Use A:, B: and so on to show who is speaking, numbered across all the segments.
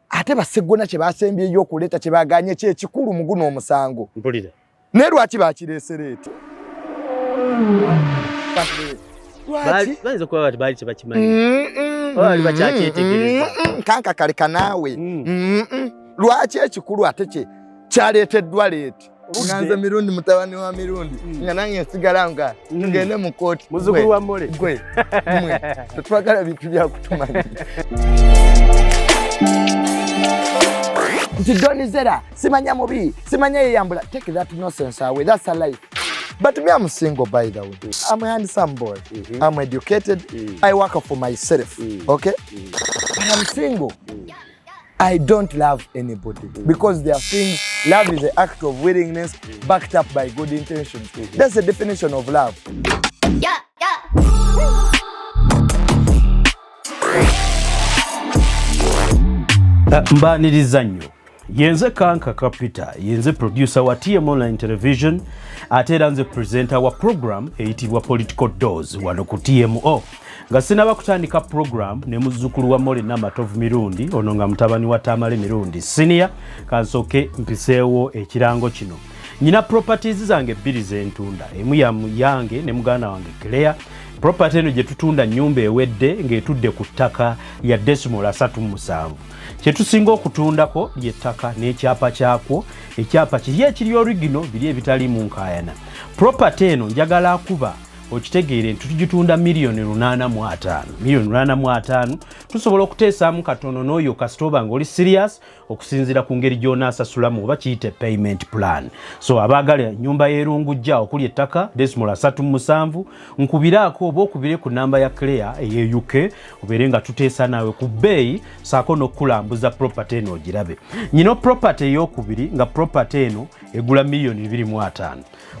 A: ate basegona kye basembye yo kuleta kye baganye kye kikulu muguno omusango
B: mpulira
A: ne lwaki bakireserete
B: baza kuba bati bali tebakimanyi bali bakyategereza
A: kanka kaleka nawe lwaki ekikulu ate kye kyaleteddwa leeti nganze mirundi mutabani wa mirundi nga nange nsigala nga tugende mu kooti
B: muzukulu wa Mole
A: gwe mwe tetwagala bintu bya kutumanya nti donizera simanya mubi simanya yeyambula take that nonsense away, that's a life. But me, I'm single, by the way. I'm a handsome boy. I'm educated. I work for myself. Okay? But I'm single. I don't love anybody because there are things. Love is the act of willingness backed up by good intentions. That's the definition of love.
C: Yeah.
B: Mbaniriza nnyo yenze Kanka Capital yenze producer wa TM Online Television ate era nze presenter wa program eyitibwa Political Doors wano ku TMO nga sinaba kutandika program ne muzzukulu wa Mole Namatovu Mirundi ono nga mutabani wa Tamale Mirundi senior kansoke mpiseewo ekirango kino nyina properties zange bbiri zentunda emu yange ne mugana wange Claire. Property eno gye tutunda nyumba ewedde ng'etudde ku ttaka lya decimal 37 kye tusinga okutundako ly'ettaka n'ekyapa kyakwo ekyapa kiri ekiri original biri ebitali mu nkaayana. Property eno njagala akuba okitegeere nti tugitunda $850,000 tusobola okuteesaamu katono n'oyo kasitoba ng'oli serious okusinziira ku ngeri gy'onaasasulamu oba kiyite payment plan. So abaagala nyumba y'erungujja okuli ettaka decimal 37 nkubiraako oba okubire ku namba ya Claire eye UK obeere nga tuteesa naawe ku bbeeyi saako n'okulambuza property eno ogirabe. Nyino property ey'okubiri nga property eno egula $250,000.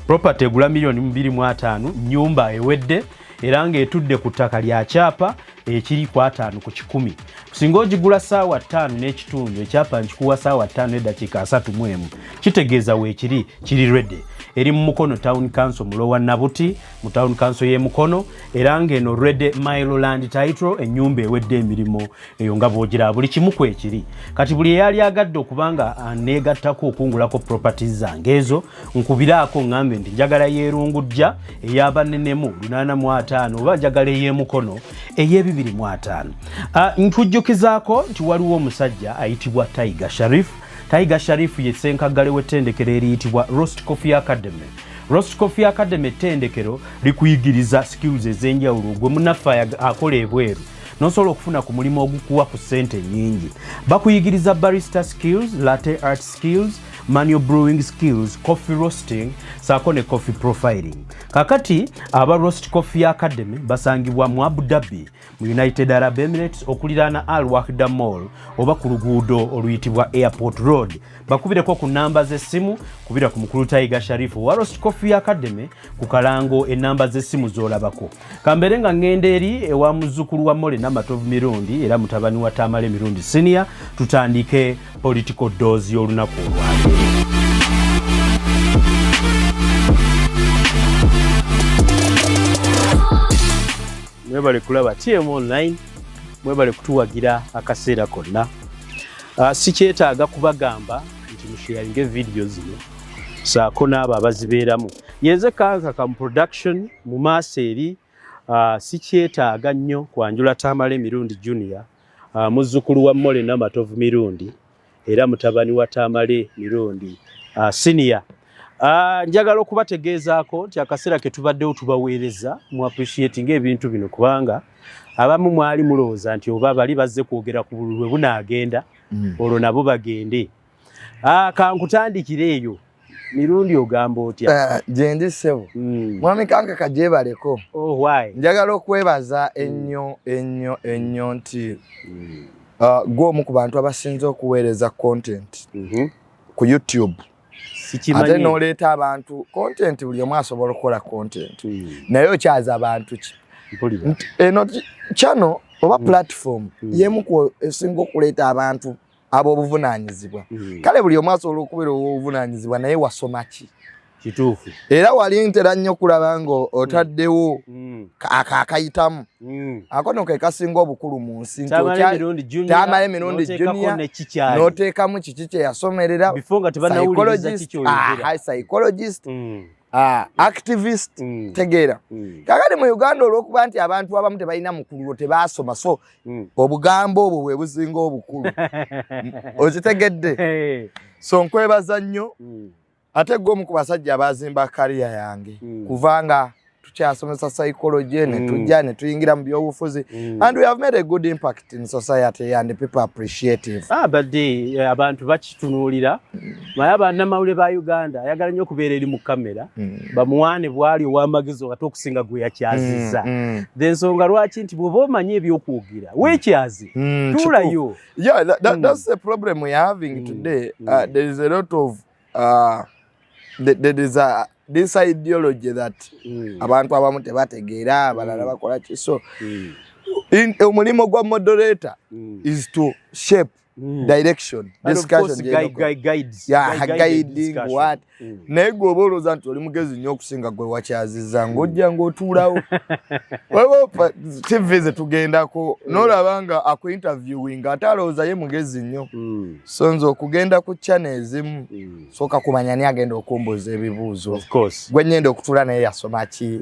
B: Property egula $250,000 nyumba ewedde era ng'etudde ku ttaka lya kyapa ekiri ku 5 ku 10. Singa ogigula ssaawa 5 n'ekitundu ekyapa nkikuwa ssaawa 5 n'eddakiika 31 kitegeeza weekiri kiri ready. Eri mu Mukono Town Council Mulowa Nabuti mu Town Council y'e Mukono era ng'eno ready Milo Land Title ennyumba ewedde emirimu eyo nga bw'ogira buli kimu kwekiri. Kati buli eyali agadde okubanga aneegattako okungulako properties zange ezo nkubiraako ngambe nti njagala yeerungujja ey'abanenemu 85 oba njagala ey'e Mukono ey'e250. Nkujjukizaako nti waliwo omusajja ayitibwa Tiger Sharif. Tiger Sharif ye ssenkagale w'ettendekero eriyitibwa Roast Coffee Academy. Roast Coffee Academy ettendekero likuyigiriza skills ez'enjawulo gwe munnaffe akola ebweru n'osobola okufuna ku mulimu ogukuwa ku ssente nnyingi. Bakuyigiriza barista skills, latte art skills, manual brewing skills, coffee roasting, saako ne coffee profiling. Kakati aba Roast Coffee Academy basangibwa mu Abu Dhabi mu United Arab Emirates okuliraana Al Wahda Mall oba ku luguudo oluyitibwa Airport Road. Bakubireko ku namba z'essimu kubira ku mukulu Tiger Sharif wa Roast Coffee Academy ku kalango enamba z'essimu z'olabako. Kambere nga ngenda eri ewa muzzukulu wa Mole Namatovu Mirundi era mutabani wa Tamale Mirundi senior tutandike Political Doors y'olunaku olwaleero. Mwebale kulaba TM Online, mwebale kutuwagira akaseera konna. Sikyetaaga kubagamba nti musharinge video zino saako n'abo abazibeeramu. Yenze Kanka production mu maaso eri sikyetaaga nnyo kwanjula Tamale Mirundi Junior muzzukulu wa Mole Namatovu Mirundi era mutabani wa Tamale Mirundi senior. Njagala okubategeezaako nti akaseera ke tubaddewo tubaweereza mu appreciating ebintu bino kubanga abamu mwali mulowooza nti oba bali bazze kwogera ku bululwe bunaagenda olwo nabo bagende. Kankutandikire eyo Mirundi ogamba otya?
A: Gyendi ssebo mwami Kanka kajebaleko.
B: Oh, why?
A: Njagala okwebaza ennyo nti gw'omu ku bantu abasinze okuweereza content ku YouTube. Ate n'oleeta abantu content buli omu asobola okukola content naye okyaza abantu ki eno channel oba platform y'emu ku esinga okuleeta abantu ab'obuvunaanyizibwa. Kale buli omu asobola okubeera ow'obuvunaanyizibwa naye wasoma ki?
B: kituufu
A: era wali ntera nnyo kulaba nga otaddewo akayitamu akono ke kasinga obukulu mu nsi
B: tamala emirundi
A: junior n'oteekamu kiki kye yasomerera psychologist activist tegeera kakati mu Uganda olw'okuba nti abantu abamu tebalina mukululo tebaasoma so obugambo obwo bwe businga obukulu okitegedde so nkwebaza nnyo ate gwomu ku basajja abazimba kariya yange kuvanga tukyasomesa psychology ne tujja ne tuyingira mu byobufuzi and we have made a good impact in society and people appreciate it.
B: Badde abantu bakitunuulira naye bannamawulire ba Uganda ayagala nnyo okubeera eri mu kamera bamuwane bwali ow'amagezi ate okusinga gwe yakyaziza ensonga lwaki nti bw'oba omanyi eby'okuwugira weekyazi tuulayo.
A: Yeah, that's the problem we are having today. There is a lot of there is this ideology that abantu abamu tebategeera abalala bakola ki so omulimo gwa moderator is to shape direction discussion guiding what naye gwe oba olowooza nti oli mugezi nnyo okusinga gwe wakyaziza ng'ojja ng'otuulawo weba TV ze tugendako n'olaba nga akuinterviewing ate alowooza ye mugezi nnyo so nze okugenda ku channel ezimu sooka kumanya ni agenda okumbuuza ebibuuzo gwe nnyenda okutuula naye yasoma ki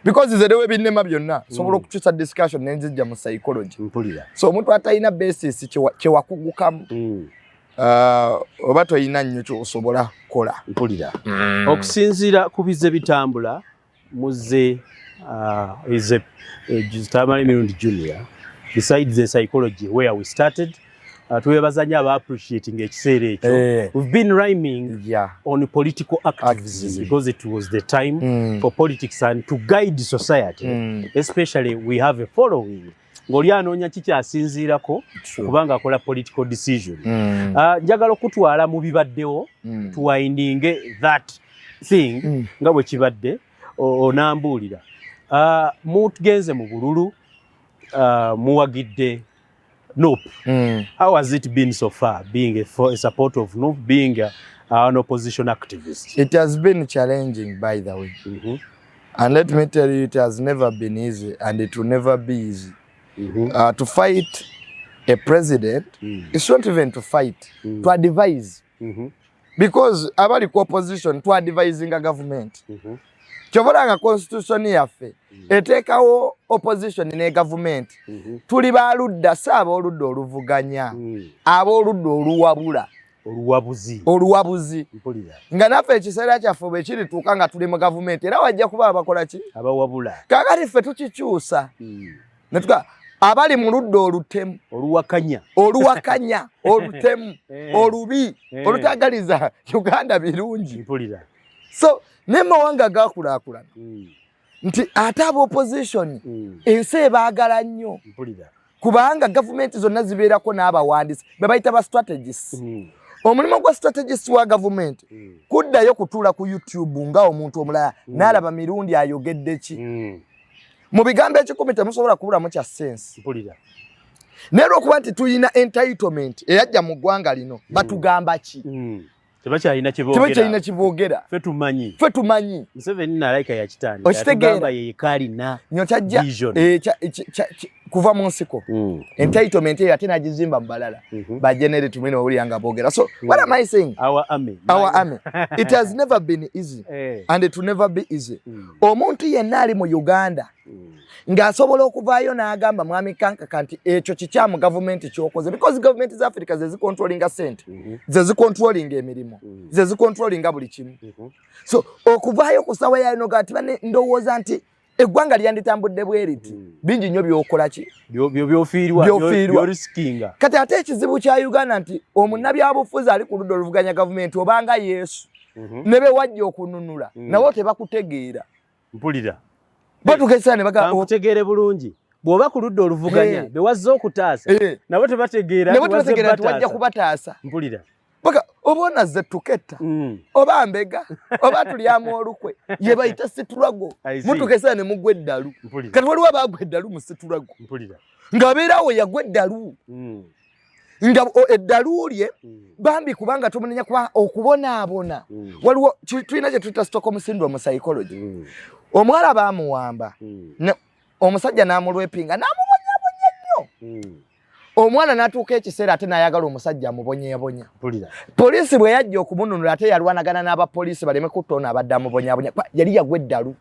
A: because nze dewe ebinnema byonna sobola okukyusa discussion nenzijja mu psychology so omuntu atalina basis kyewakugukamu oba toyina nnyo kyosobola kukola mpulira
B: okusinziira ku bize bitambula muze tamala emirundi junior besides the psychology where we started twebaza nnyo aba appreciating ekiseera ekyo we've been rhyming on political activism because it was the time for politics and to guide society especially we have a following ng'oli anoonya kikyasinziirako kubanga akola political decision. Njagala okutwala mu bibaddewo tuwindinge that thing nga bwe kibadde onambuulira. Mutugenze mu bululu muwagidde NUP. How has it been so far being a support of NUP, being an opposition activist?
A: It has been challenging, by the way. And let me tell you, it has never been easy and it will never be easy. To fight a president, it's not even to fight, to advise. Because abali ku opposition to advising a government. Kyobolanga constitution yaffe eteekawo opposition ne government. Tuli baludda saaba oludda oluvuganya. Abooludda oluwabula. Oluwabuzi. Nga naffe ekiseera kyaffe bwe kirituuka nga tuli mu government era wajja kuba abakola ki?
B: Abawabula.
A: Kaakati ffe tukikyusa. Netuka abali mu ludda olutemu oluwakanya olutemu olubi olutagaliza Uganda birungi so nemawanga gakulaakulana nti ate aba opposition ensi ebaagala nnyo kubanga gavumenti zonna zibeerako n'abawandiisi be bayita ba strategists omulimu gwa strategist wa gavumenti kuddayo kutuula ku YouTube nga omuntu omulala n'alaba mirundi ayogedde ki mu bigambo ekikumi temusobola kubulamu kya sense naye lw'okuba nti tuyina entitlement eyajja mu ggwanga lino batugamba ki
B: tebakyalina
A: kiboogera
B: ffe
A: tumanyi
B: Museveni nalayika yakitandika yeekaalina vision
A: kuva mu nsiko entitlement eyo ate nagizimba mu balala bagenerate mwine owulira nga boogera so what am I saying
B: our army
A: it has never been easy and it will never be easy omuntu yenna ali mu Uganda ng'asobola okuvaayo n'agamba mwami Kankaka nti ekyo kikyamu gavumenti kyokoze because government za Africa ze zicontrollinga sente ze zicontrollinga emirimu ze zicontrollinga buli kimu so okuvaayo kusawa yalino gati bane ndowooza nti eggwanga lyanditambudde bweriti bingi nnyo byokola ki byofiirwa
B: riskinga
A: kati ate ekizibu kya Uganda nti omunnabyabufuzi ali ku ludda oluvuganya gavumenti obanga Yesu ne be wajja okununula nabo tebakutegeera
B: mpulira
A: batukesane baga
B: okutegeere bulungi bw'oba ku ludda oluvuganya be wazza okutaasa nabo tebategeera
A: wajja kubataasa
B: mpulira
A: paka obona ze tuketta oba mbega oba tulyamu olukwe ye bayita situlago mutukesane mugwe eddalu kati waliwo abagwe eddalu mu situlago
B: mpulira
A: ng'abeerawo yagwe eddalu nga eddaluulye bambi kubanga tumunenya kuba okubonaabona waliwo tulina kye tuyita Stockholm syndrome psychology omwala baamuwamba omusajja n'amulwepinga n'amubonyabonya nnyo omwana n'atuuka ekiseera ate n'ayagala omusajja amubonyeebonya poliisi bwe yajja okumununula ate yalwanagana n'abapoliisi baleme kuttoona abadde amubonyabonya yali yagwa eddalu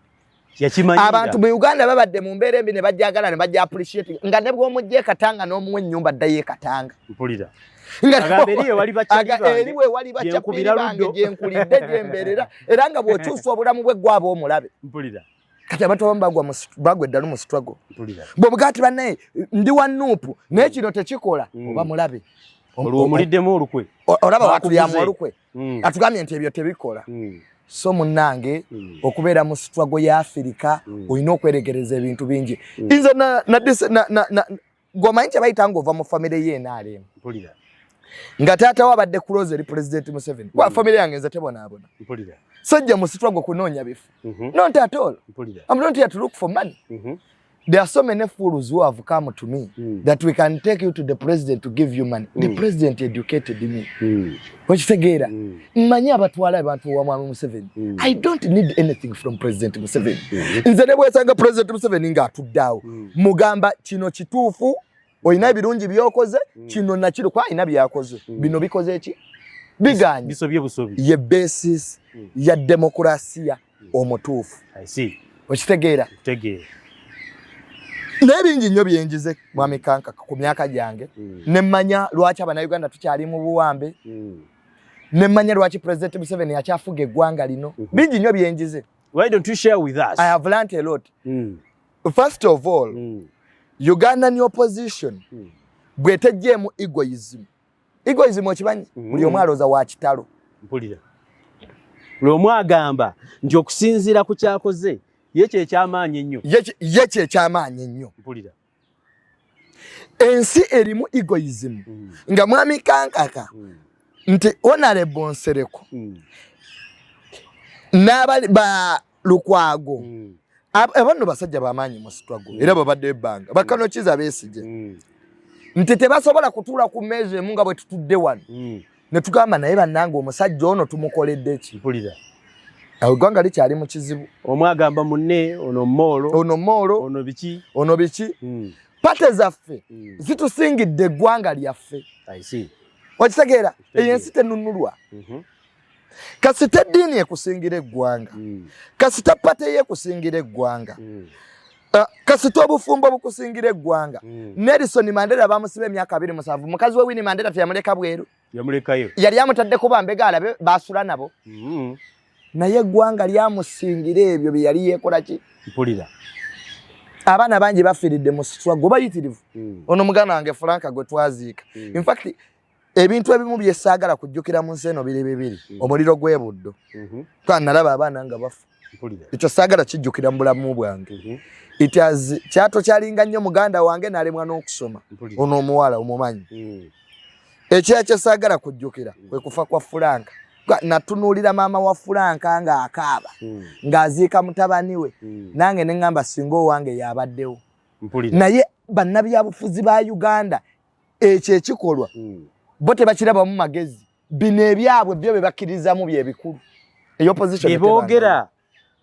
A: abantu mu Uganda babadde mu mbeera embi ne bajjagala ne bajja appreciate nga ne bw'omujja ekatanga n'omuwa ennyumba addayo ekatanga eriwe wali bakyapiri bange gyenkulidde gyembeerera era nga bw'okyusa obulamu bwe gwaba omulabe kati abantu abamu bagwa eddalu mu struggle bw'obugaa ti bannaye ndi wa Nuupu naye kino tekikola oba mulabe
B: olw'omuliddemu olukwe
A: olaba watulyamu olukwe atugambye nti ebyo tebikola so munnange okubeera mu struggle ya Africa olina okweregereza ebintu bingi nze gwomanyi kye bayita ng'ova mu famire ye NRM nga taata wabadde close eri President Museveni kwa famire yange nze tebonaabona sajja mu struggle kunoonya bifu not at all I'm not here to look for money there are so many fools who have come to me that we can take you to the president to give you money the president educated me okitegeera mmanyi abatwala abantu wa mwami Museveni I don't need anything from President Museveni nze ne bwesanga President Museveni ng'atuddaawo mugamba kino kituufu olina ebirungi byokoze kino nakiro kwa alina byakoze bino bikoze eki biganye
B: bisobye busobi
A: ye basis ya demokrasia omutuufu okitegeera n'ebingi nnyo byenjize mwami Kanka ku myaka gyange nemmanya lwaki Abannayuganda tukyali mu buwambe nemmanya lwaki President Museveni akyafuga eggwanga lino bingi nnyo byenjize.
B: Why don't you share with us?
A: I have learned a lot. First of all, Ugandan opposition bwetejjeemu egoism okimanyi buli omu alooza wa kitalo
B: mpulira lw'omu agamba nti okusinziira ku kyakoze ye kyekyamaanyi ennyo
A: ye kyekyamaanyi ennyo
B: mpulira
A: ensi erimu egoism nga mwami Kankaka nti Honorable Nsereko n'abali ba Lukwago abantu basajja bamaanyi mu struggle era babadde ebbanga bakano kiza Besigye nti tebasobola kutuula ku meeza emu nga bwe tutudde wano ne tugamba naye bannange omusajja ono tumukoledde eki
B: mpulira
A: eggwanga likyali mu kizibu
B: omu agamba munne ono moolo ono biki pate zaffe zitusingidde eggwanga lyaffe okitegeera eyo ensi tenunulwa kasita eddiini ekusingira eggwanga kasita pate yekusingira eggwanga kasita obufumbo bukusingira eggwanga Nelson Mandela bamusiba emyaka 27 mukazi we Winnie Mandela teyamuleka bweru yamulekayo
A: yali amutadde ku bambega alabe basula nabo naye eggwanga lyamusingira ebyo bye yali yeekola ki
B: mpulira
A: abaana bangi bafiiridde mu struggle bayitirivu ono muganda wange Franka gwe twaziika in fact ebintu ebimu byesaagala kujjukira mu nsi eno biri bibiri omuliro gw'ebuddo kandi nalaba abaana nga bafa ekyo saagala kijjukira mu bulamu bwange kyato kyalinga nnyo muganda wange n'alemwa n'okusoma ono omuwala omumanyi ekyo saagala kujjukira kwe kufa kwa Franka natunuulira maama wa Franka ng'akaaba ng'aziika mutabani we nange ne ŋŋamba singa owange yabaddewo naye bannabyabufuzi ba Uganda ekyo ekikolwa bo tebakirabamu magezi bino ebyabwe byo bebakkirizamu byebikulu
B: eboogera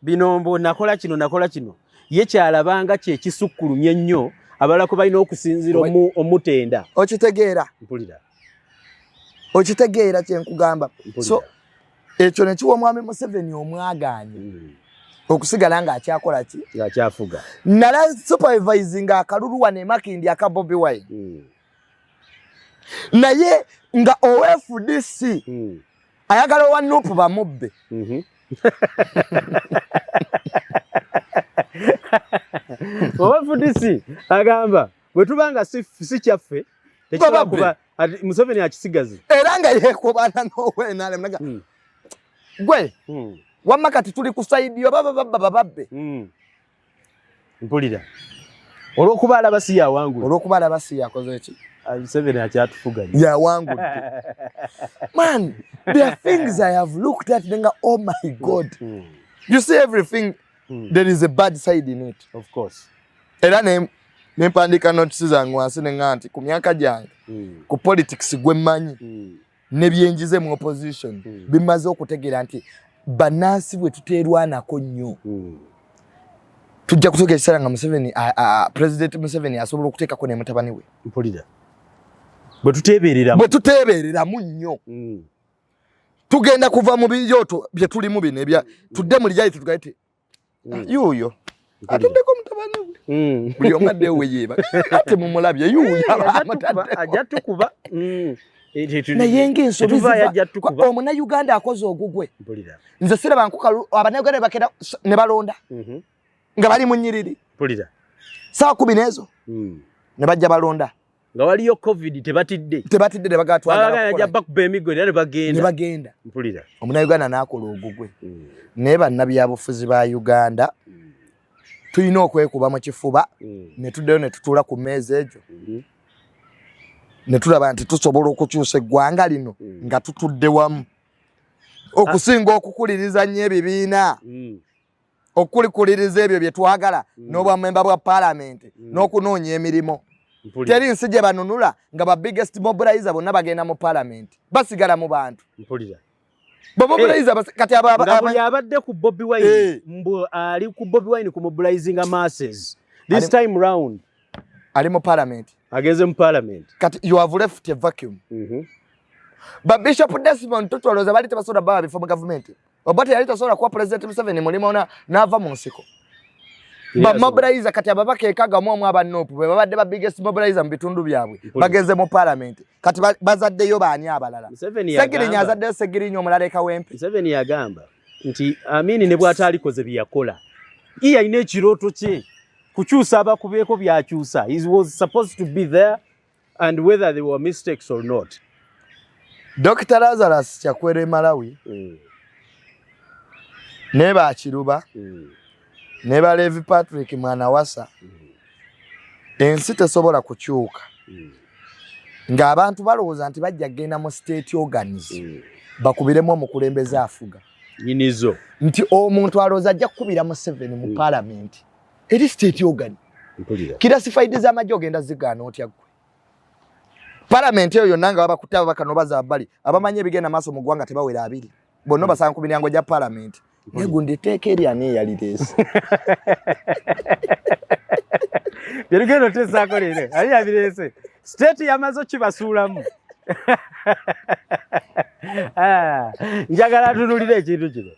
B: bino mbo nakola kino ye kyalabanga kyekisukkulumye ennyo abalako balina okusinzira omutenda
A: okitegeera kyenkugamba so ekyo nekiwa omwami Museveni omwagaanye okusigala ng'akyakola ki
B: ng'akyafuga
A: nala supervising akalulu wano e Makindi aka Bobi Wine naye nga OFDC ayagala owa Nuupu bamubbe
B: OFDC agamba bwe tubanga si kyaffe tekisobola kuba Museveni akisigazi
A: era nga yeekubana n'owenalenaga gwe wamma kati tuli ku saidi bababbe
B: mpulira olw'okuba alaba si yawangula
A: olw'okuba alaba si yakoze eki
B: Museveni akyatufuga
A: yawangudde man there are things I have looked at nenga oh my God you see everything there is a bad side in it
B: of course
A: era ne Nempandika notices zangu wansi nenganti ku myaka gyange ku politics gwe mmanyi ne byenjize mu opposition bimaze okutegeera nti bannansi bwe tuteerwanako nnyo tujja kutuuka ekiseera nga Museveni President Museveni asobola okuteekako ne mutabani we
B: mpulira bwe tuteebereramu nnyo tugenda kuva mu byoto bye tulimu bino ebya tudde mu reality tugaite yuuyo atuddeko mutabani we buli omu addeewo yeeba ate mumulabye yuuyo ajja tukuba
A: naye ng'ensobi ziva omunnayuganda akoze ogugwe nze siraba nkukalu abannayuganda bakera ne balonda nga bali mu nnyiriri saawa 10 n'ezo ne bajja balonda
B: nga waliyo covid tebatidde
A: ne bagatwala
B: bakuba emigo ne
A: bagenda omunnayuganda n'akola ogugwe naye bannabyabufuzi ba Uganda tulina okwekuba mu kifuba ne tuddeyo ne tutuula ku mmeeza egyo ne tulaba nti tusobola okukyusa eggwanga lino nga tutudde wamu okusinga okukuliriza nnyo ebibiina okulikuliriza ebyo bye twagala n'obwamemba bwa paalamenti n'okunoonya emirimu teri nsi gye banunula nga ba biggest mobilizer bonna bagenda mu paalamenti basigala mu bantu kati
B: abadde ku Bobi Wine ali ku Bobi Wine ku mobilizing masses this time round
A: ali mu paalamenti
B: ageze mu parliament
A: kati you have left a vacuum ba Bishop Desmond Tutu aloza bali tebasoda baba before government obate yali tasoda kwa President Museveni mulimo nava mu nsiko ba mobilizer kati ababaka ekaga mu abanopu babadde ba biggest mobilizer mu bitundu byabwe bageze mu parliament kati bazaddeyo baani abalala segiri nyazadde segiri nyo mulaleka wempe
B: Museveni yagamba nti amini ne bwata alikoze byakola iya ine kiroto kye kukyusa abakubeeko byakyusa. He was supposed to be there and whether there were mistakes or not.
A: Dr. Lazarus Chakwera Malawi neba Kiruba neba Levi Patrick Mwanawasa ensi tesobola kukyuka nga abantu balowooza nti bajja genda mu state organs bakubiremu omukulembeze afuga
B: yinizo
A: nti omuntu alowooza ajja kukubira mu 7 mu parliament eri state organ kirasifaidi z'amajjo ogenda zigaana otya gwe parliament eyo yonna nga babakutaba bakanobaza abali abamanye ebigenda maaso mu ggwanga tebawera abiri bonna basanga ku miryango gya parliament naye gundi teeka eri ani eyalireese
B: byerugendo tesaako leero ali yabireese state yamazo kibasuulamu njagala tunulira ekintu kino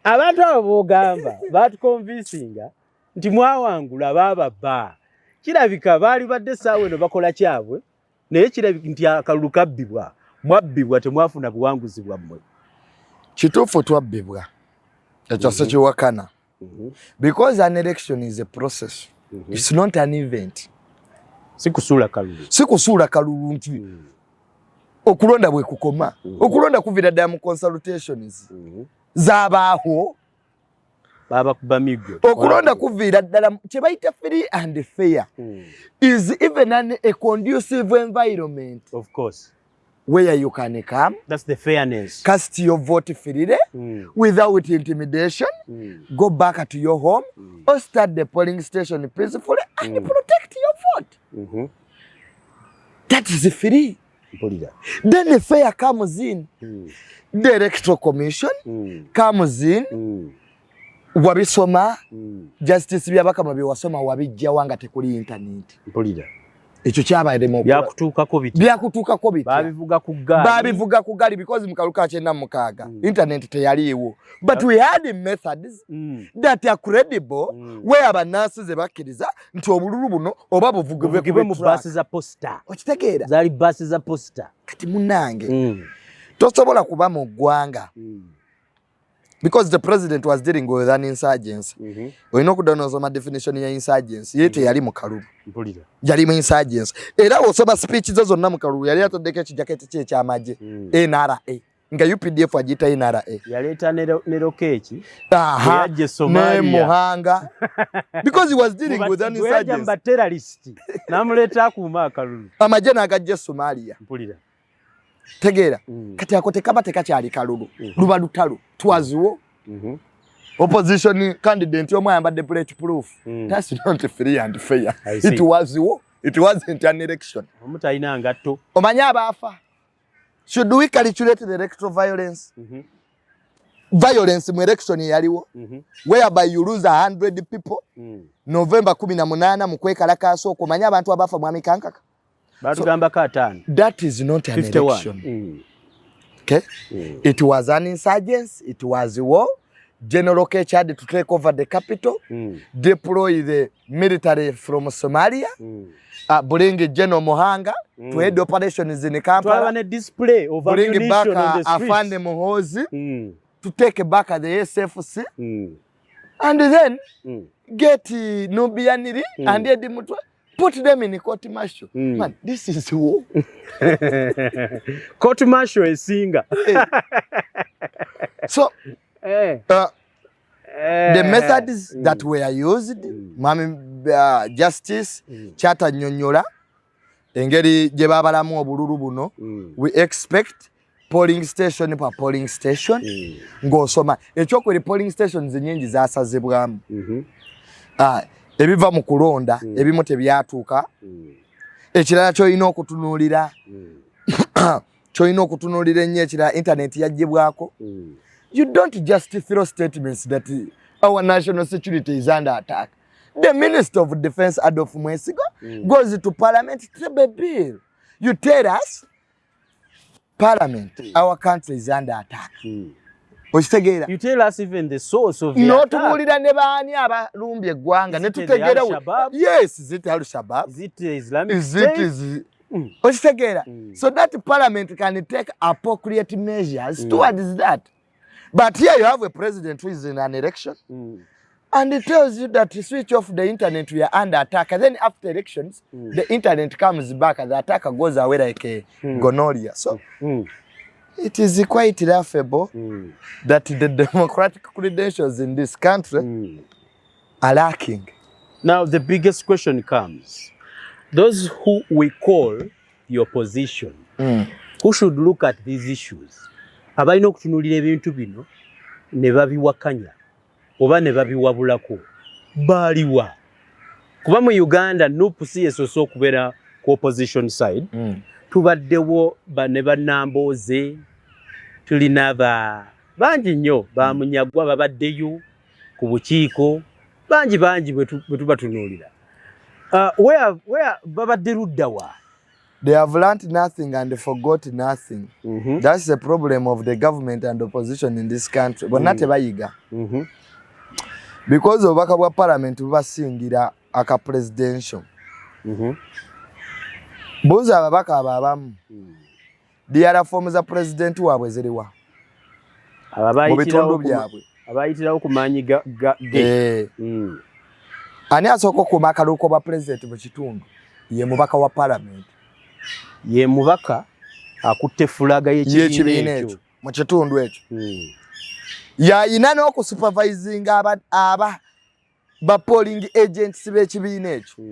B: abantu abo boogamba batukonvinsinga nti mwawangula bababa kirabika baali badde saawe no bakola kyabwe naye kirabika nti akalulu kabbibwa mwabbibwa temwafuna buwanguzi bwammwe
A: kituufu twabbibwa ekyo sekiwakana because an election is a process it's not an event sikusuula kalulu nti okulonda bwe kukoma okulonda kuvira ddala mu consultations zabaaho
B: baba kubamigo
A: okulonda kuvira ddala kye bayita free and fair is even a conducive environment
B: of course
A: where you can come,
B: that's the fairness,
A: cast your vote freely without intimidation, go back to your home or start the polling station peacefully and protect your vote. That is free. Then the fair comes in. The electoral commission comes in. Wabisoma justice byabakama byewasoma wabijja wanga tekuli internet. Ekyo kyabaire mu
B: byakutuukako
A: biti babivuga ku gali because mukaluka kyenda mukaaga internet teyaliiwo but we had methods that are credible where abanansi ze bakkiriza nti obululu buno oba buvugibwe
B: mu basi za posta
A: okitegeera
B: zali basi za posta
A: kati munange tosobola kuba mu ggwanga because the president was dealing with an insurgency. We know kudonozoma definition ya insurgency yete yali mu kalulu yali mu insurgency era osoba speech zo zonna mu kalulu yali atodeka ekijaketi kye kyamagye NRA nga UPDF agita NRA
B: yaleta ne rokechi
A: yaje Somalia ne Muhanga because he was dealing with an insurgency
B: but terrorist namuleta akuma kalulu
A: amagye nagajje Somalia tegeera kati akote kaba tekakyali kalulu luba lutalo twaziwo opposition candidate omwe ayambadde bulletproof. That's not free and fair. It was war. It wasn't an election.
B: Omutaina ngatto.
A: Omanya abafa. Should we calculate the electoral violence? Violence mu election yaliwo. Whereby you lose 100 people. November 18 mu kwekalakaasa okwo omanya abantu abafa mu amikankaka.
B: Batugamba ka 5.
A: That is not an 51. Election. Okay? It was an insurgency. It was war. General Kechi had to take over the capital, deploy the military from Somalia, bring General Mohanga to head operations in Kampala,
B: to display of
A: bring back
B: Afande
A: Muhoozi to take back the SFC, and then get Nubianiri and Eddie Mutwa, put them in a court martial. Man, this is war.
B: Court martial is singer.
A: So, the methods that were used, justice, chata nyonyola, engeri gye babalamu obululu buno, we expect polling station pa polling station, ng'osoma. Ekyokubiri polling stations nyingi zaasazibwamu. Ebiva mu kulonda, ebimu tebyatuuka. Ekirala ky'olina okutunuulira, ennyo ekirala internet yaggibwako. You don't just throw statements that our national security is under attack. The Minister of Defense, Adolf Mwesiga, goes to Parliament to table a bill. You tell us, Parliament, our country is under attack. You
B: tell us even the source of the
A: attack.
B: Is it Al-Shabaab?
A: Yes, is it Al-Shabaab?
B: Is it Islamic State?
A: So that Parliament can take appropriate measures towards that. But here you have a president who is in an election and it tells you that you switch off the internet, we are under attack. And then after elections, the internet comes back and the attacker goes away like a gonorrhea. So it is quite laughable that the democratic credentials in this country are lacking.
B: Now the biggest question comes. Those who we call the opposition, who should look at these issues, abalina okutunulira ebintu bino ne babiwakanya oba ne babiwabulako baaliwa kuba mu Uganda NUP si yesoso okubeera ku opposition side tubaddewo ne bannambooze tulina bangi nnyo bamunyagwa babaddeyo ku bukiiko bangi bwe tubatunuulira where babadde luddawa.
A: They have learned nothing and forgot nothing. That's the problem of the government and opposition in this country. But not bayiga. Because obubaka bwa parliament bubasingira aka presidential. Buza ababaka abamu. Diara forms za president waabwe ziriwa.
B: Abayitirawo ku maanyi ge.
A: Ani asooka okuuma akaluuko bwa president mu kitundu ye mubaka wa parliament.
B: Ye mubaka akutte fulaga y'ekibiina ekyo
A: mu kitundu ekyo. Yayina n'okusupervising aba ba polling agents b'ekibiina ekyo.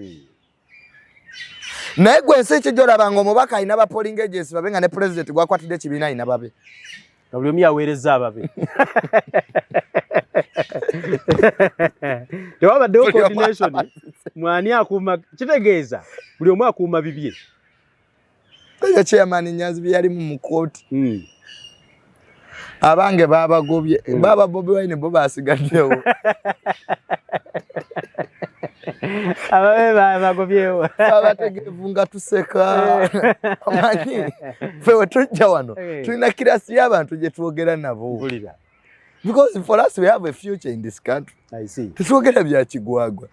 A: Naye gwe ensi ekijolabanga omubaka alina ba polling agents babe nga ne president gwakwatidde ekibiina alina babe.
B: Buli omu yaweereza ababe. Tewabaddewo coordination. Mwani akuuma kitegeeza buli omu akuuma bibye.
A: Ye chairman Nyanzi yali mu kooti. Abange babagobye. Baba Bobi Wine bo basigaddewo.
B: Ababe babagobyewo.
A: Abategevu nga tuseka. Amanyi. Fewe tujja wano. Tulina kirasi y'abantu gye twogera nabo. Because for us we have a future in this country.
B: I see.
A: Twogera bya kigwagwa.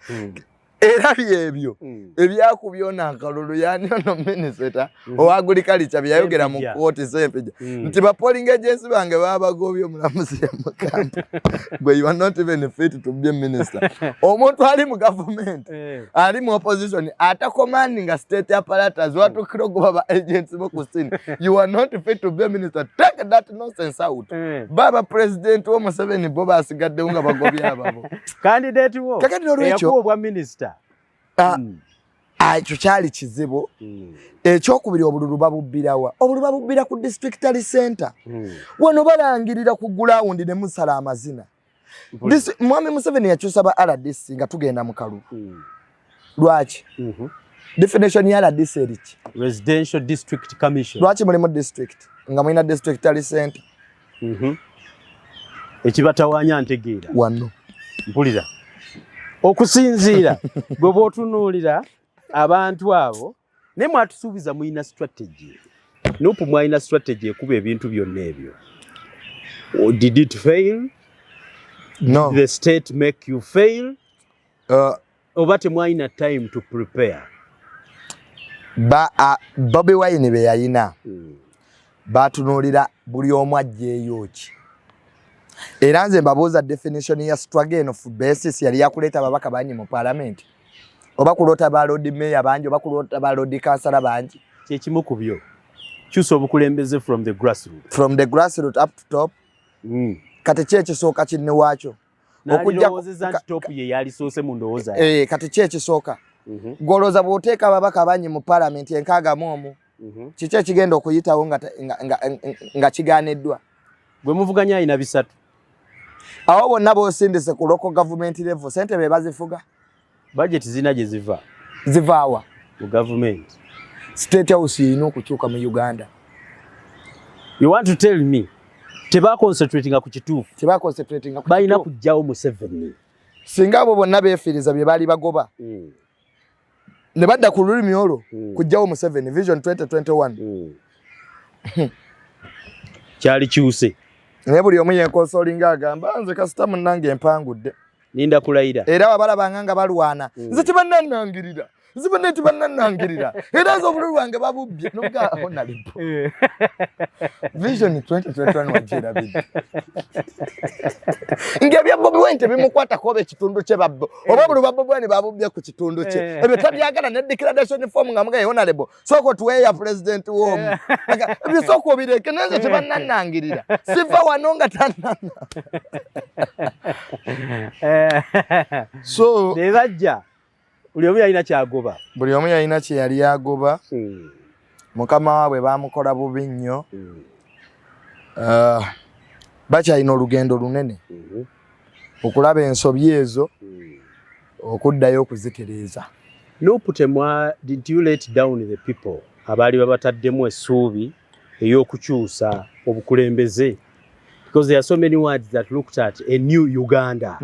A: Era byebyo ebyakubyona akalulu yani ono minister owagulikalicya byayogera mu kooti sempeja nti ba polling agents bange babagobye omulamuzi yamukamba but you are not even fit to be a minister. Omuntu ali mu government ali mu opposition ata commanding a state apparatus watu kirogo ba agents bo kusini. You are not fit to be a minister. Take that nonsense out. Baba president wo Museveni bo basigadde nga bagobye ababo
B: candidate wo yakubwa minister.
A: Ekyo kyali kizibu. Ekyokubiri obululu babubbirawa. Obululu babubbira ku district center. Wano balangirira ku ground ne musala amazina. Mwami Museveni yakyusa ba RDC nga tugenda mu kalulu. Lwaki? Definition ya RDC eriki?
B: Residential District Commission.
A: Lwaki mulimu district nga mulina district ali center?
B: Ekibatawaanya ntegeera.
A: Wano.
B: Mpulira. Okusinziira gwe bw'otunuulira abantu abo ne mwatusuubiza mulina strategy. Nupu mwalina strategy ekuba ebintu byonna ebyo. Did it fail?
A: No.
B: Did the state make you fail? Oba temwalina time to prepare?
A: Bobi Wine be yalina. Batunuulira buli omu ajjeeyo ki. Era nze mbabuuza definition ya struggle of basis yali yakuleeta ababaka bangi mu parliament. Oba kulota ba road mayor bangi, oba kulota ba road councillor bangi.
B: Kyekimu ku byo. Kyusa obukulembeze from the grassroots.
A: From the grassroots up to top. Kati kyekisooka kinne waakyo.
B: Okujja top ye yali soose mu ndowooza.
A: Kati kyekisooka. Golooza bw'oteeka ababaka bangi mu parliament enkaaga mu omu. Kiki ekigenda okuyitawo nga kigaaniddwa.
B: Gwe muvuganya alina bisatu.
A: Awo bonna b'osindise ku local government level sente be bazifuga.
B: Budget zina gye ziva.
A: Zivaawa.
B: Mu government.
A: State House yino okukyuka mu Uganda.
B: You want to tell me teba concentrating ku kituufu.
A: Teba concentrating ku kituufu.
B: Balina kujjawo Museveni.
A: Singa abo bonna beefiriza bye bali bagoba. Ne badda ku lulimi olwo kujjawo Museveni Vision 2021.
B: Kyali kyuse.
A: Ne buli omu yenkonsolinga agamba nze kasita munnange empangudde.
B: Ninda kulayira.
A: Era wabalabanga nga balwana. Nze tibannannangirira. Zibane tibannannangirira. Era zo obululu bwange babubbye. Nubga honalipo. Vision 2021 wajira bidi. Ngebya Bobi Wine bimukwata kobe kitundu kye babbo. Oba bulu babbo bwani babubbye ku kitundu kye. Ebyo tabyagala ne declaration form nga mga honorable. Soko tuwe ya president wom. Ebyo soko bireke nze tibannannangirira. Sifa wanonga tanana. So
B: nebajja buli omu yalina kyagoba.
A: Buli omu yalina kye yali agoba. Mukama waabwe bamukola bubi nnyo. Bakyalina olugendo lunene. Okulaba ensobi ezo okuddayo okuzitereeza.
B: Did you let down the people abaali babataddemu essuubi ey'okukyusa obukulembeze? Because there are so many words that looked at a new Uganda.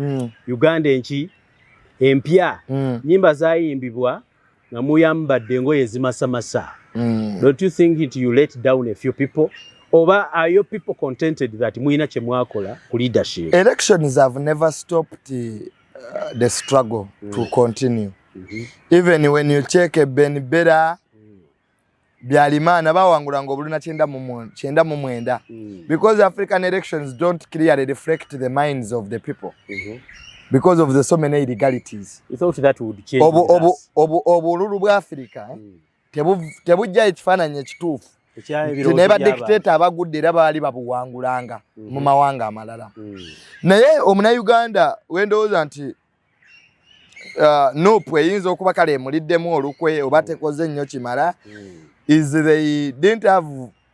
B: Uganda enki empya. Nyimba zayimbibwa nga muyambadde engoye ezimasamasa. Don't you think you let down a few people? Oba are your people contented that muyina kye mwakola ku leadership?
A: Elections have never stopped the struggle to continue. Even when you check Ben Bella, Byalimana bawangulanga obuluna 9 because African elections don't clearly reflect the minds of the people. Because of the so many illegalities.
B: You thought that would change.
A: Obululu bwa Africa tebujja ekifaananyi ekituufu. Neba dictator abagudde era baali babuwangulanga mu mawanga amalala. Naye omuna Uganda wendowooza nti Nupu eyinza okuba kale emuliddemu olukwe oba tekoze nnyo kimala is they didn't have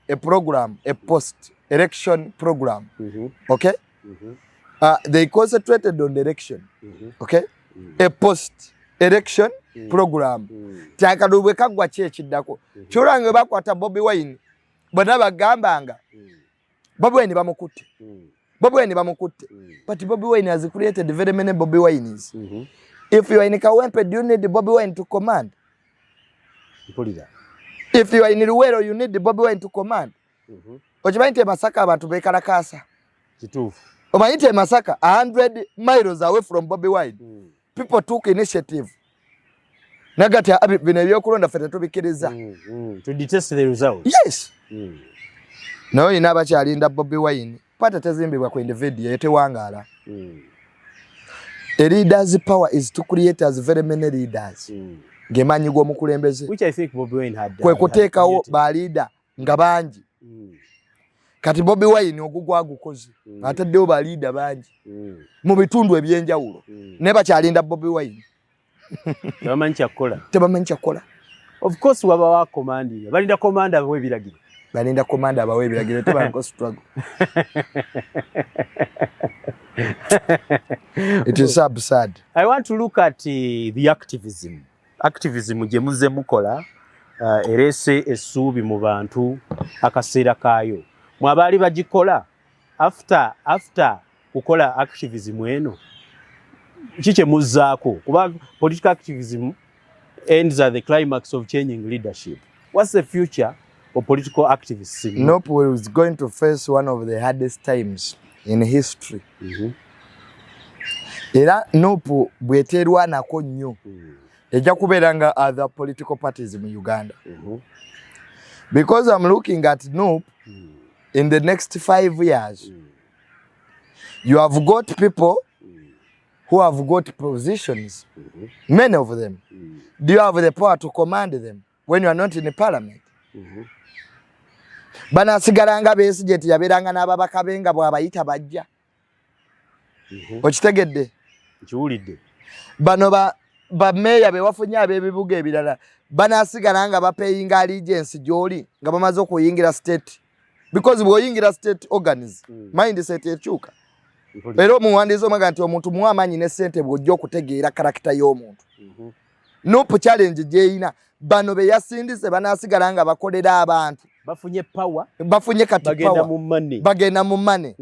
A: a program, a post-election program. Okay? They concentrated on the election. Okay? A post-election program. Tyakadubwe kagwa kye kiddako. Kyolwange bakwata Bobi Wine bonna bagambanga Bobi Wine bamukutte. Bobi Wine bamukutte. But Bobi Wine has created very many Bobi Wines. If you are in Kawempe, do you need the Bobi Wine to command? If you are in Luwero, you need the Bobi Wine to command. Okimanyi Masaka abantu bekalakasa.
B: Kituufu.
A: Omanyi Masaka 100 miles away from Bobi Wine. People took initiative. Nagati bino ebyokulonda ffe tetubikiriza.
B: To detest the result.
A: Yes. Nayo ina abakyalinda Bobi Wine. Pata tezimbibwa ku individual yetewangaala. A leader's power is to create as very many leaders. Gemanyi gw'omukulembeze.
B: Which I think Bobi Wine had.
A: Kwe kuteekawo ba leader nga bangi. Kati Bobi Wine ogugwagukoze. Ataddewo ba leader bangi. Mu bitundu ebyenjawulo. Ne bakyalinda Bobi Wine.
B: Tebamanyi kyakukola.
A: Tebamanyi kyakukola.
B: Of course waba wa commanding. Balinda commander abawe ebiragiro.
A: Balinda commander abawe ebiragiro tebanko struggle. It is absurd.
B: I want to look at the activism. Activism gye muzze mukola erese essuubi mu bantu akaseera kaayo. Mwe abaali bagikola after kukola activism eno ki kye muzzaako? Kuba political activism ends at the climax of changing leadership. What's the future of political activists?
A: Nope is going to face one of the hardest times in history. Era Nope bweterwanako nnyo ejja kubeera nga other political parties in Uganda. Because I'm looking at Nope in the next 5 years. You have got people who have got positions, many of them. Do you have the power to command them when you are not in the parliament? Banasigaranga Besigye yabeeranga n'ababaka be nga bw'abayita bajja. Okitegedde?
B: Nkiwulidde.
A: Bano bameeya be wafunye ab'ebibuga ebirala banasigaranga bapeyinga allegiance gy'oli nga bamaze okuyingira state. Because bw'oyingira state organs, mindset ekyuka. Era omuwandiisi omaga nti omuntu muwa amaanyi ne ssente bw'ojja okutegeera karakita y'omuntu. Nope challenge gyeyina bano be yasindise banasigala nga bakolera abantu.
B: Bafunye power.
A: Bafunye kati
B: bagenda
A: power. Bagenda mu money.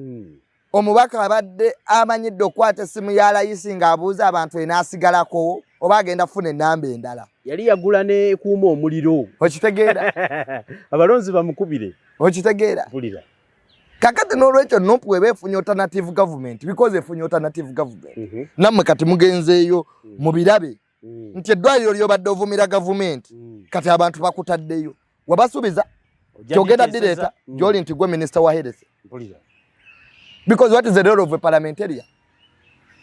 A: Omubaka abadde amanyidde okwata essimu ya layisi ng'abuuza abantu enaasigalako oba agenda funa ennamba endala.
B: Yali yagula ne kuuma omuliro.
A: Okitegeera?
B: Abalonzi bamukubire.
A: Okitegeera?
B: Mpulira.
A: Kakati n'olwekyo Nope weba efunye alternative government because efunye alternative government. Nammwe kati mugenzeeyo mu birabe nti eddwaliro ly'obadde ovumira gavumenti kati abantu bakutaddeyo. Wabasuubiza kyogenda direeta gy'oli nti gwe minister wa health.
B: Mpulira.
A: Because what is the role of a parliamentarian?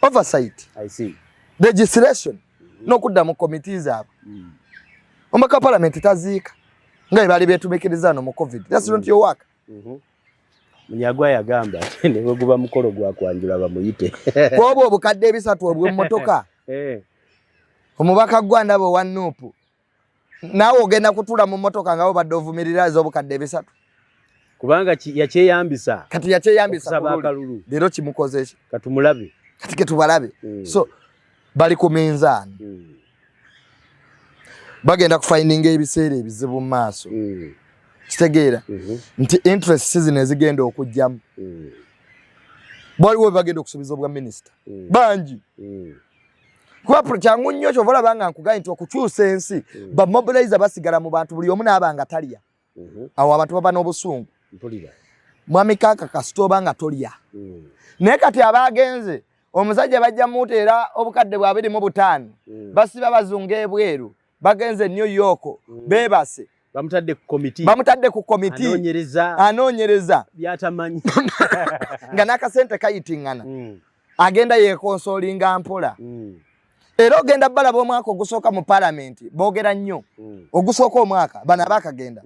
A: Oversight.
B: I see.
A: Legislation. N'okudda mu committees abo. Omaka parliament taziika. Nga bali beetumikiriza no mu COVID. That's not your work.
B: Munyagwa yagamba ne guba mukolo gwa kwanjula bamuyite.
A: Kw'obwo obukadde ebisatu obw'emmotoka. Omubaka gwa ndabo wa Nope. Naawe ogenda kutula mu mmotoka nga obadde ovumirira ez'obukadde ebisatu.
B: Kubanga yakyeyambisa.
A: Kati yakyeyambisa
B: akalulu.
A: Leero kimukoze ki?
B: Katumulabe.
A: Kati ke tubalabe. So bali ku minzaani. Bagenda kufindinga ebiseera ebizibu mu maaso. Kitegeera nti interest zino ezigenda okujjamu. Bwaliwo bagenda okusuubiza obwa minisita bangi. Kuba kyangu nnyo kyovola banga nkugaye nti okukyusa ensi bamobilize basigala mu bantu buli omu n'abanga talya. Awo abantu baba n'obusungu. Mwami Kaka kasita oba nga tolya. Naye kati abagenze omusajja bajja muteera obukadde bwa 25 basiba bazunga ebweru bagenze New York beebase.
B: Bamutadde ku committee.
A: Anoonyereza.
B: Byatamanyi.
A: Nga n'akasente kayitingana. Agenda yeekonsolinga mpola. Era ogenda balaba omwaka ogusooka mu parliament boogera nnyo. Ogusooka omwaka bano abakagenda.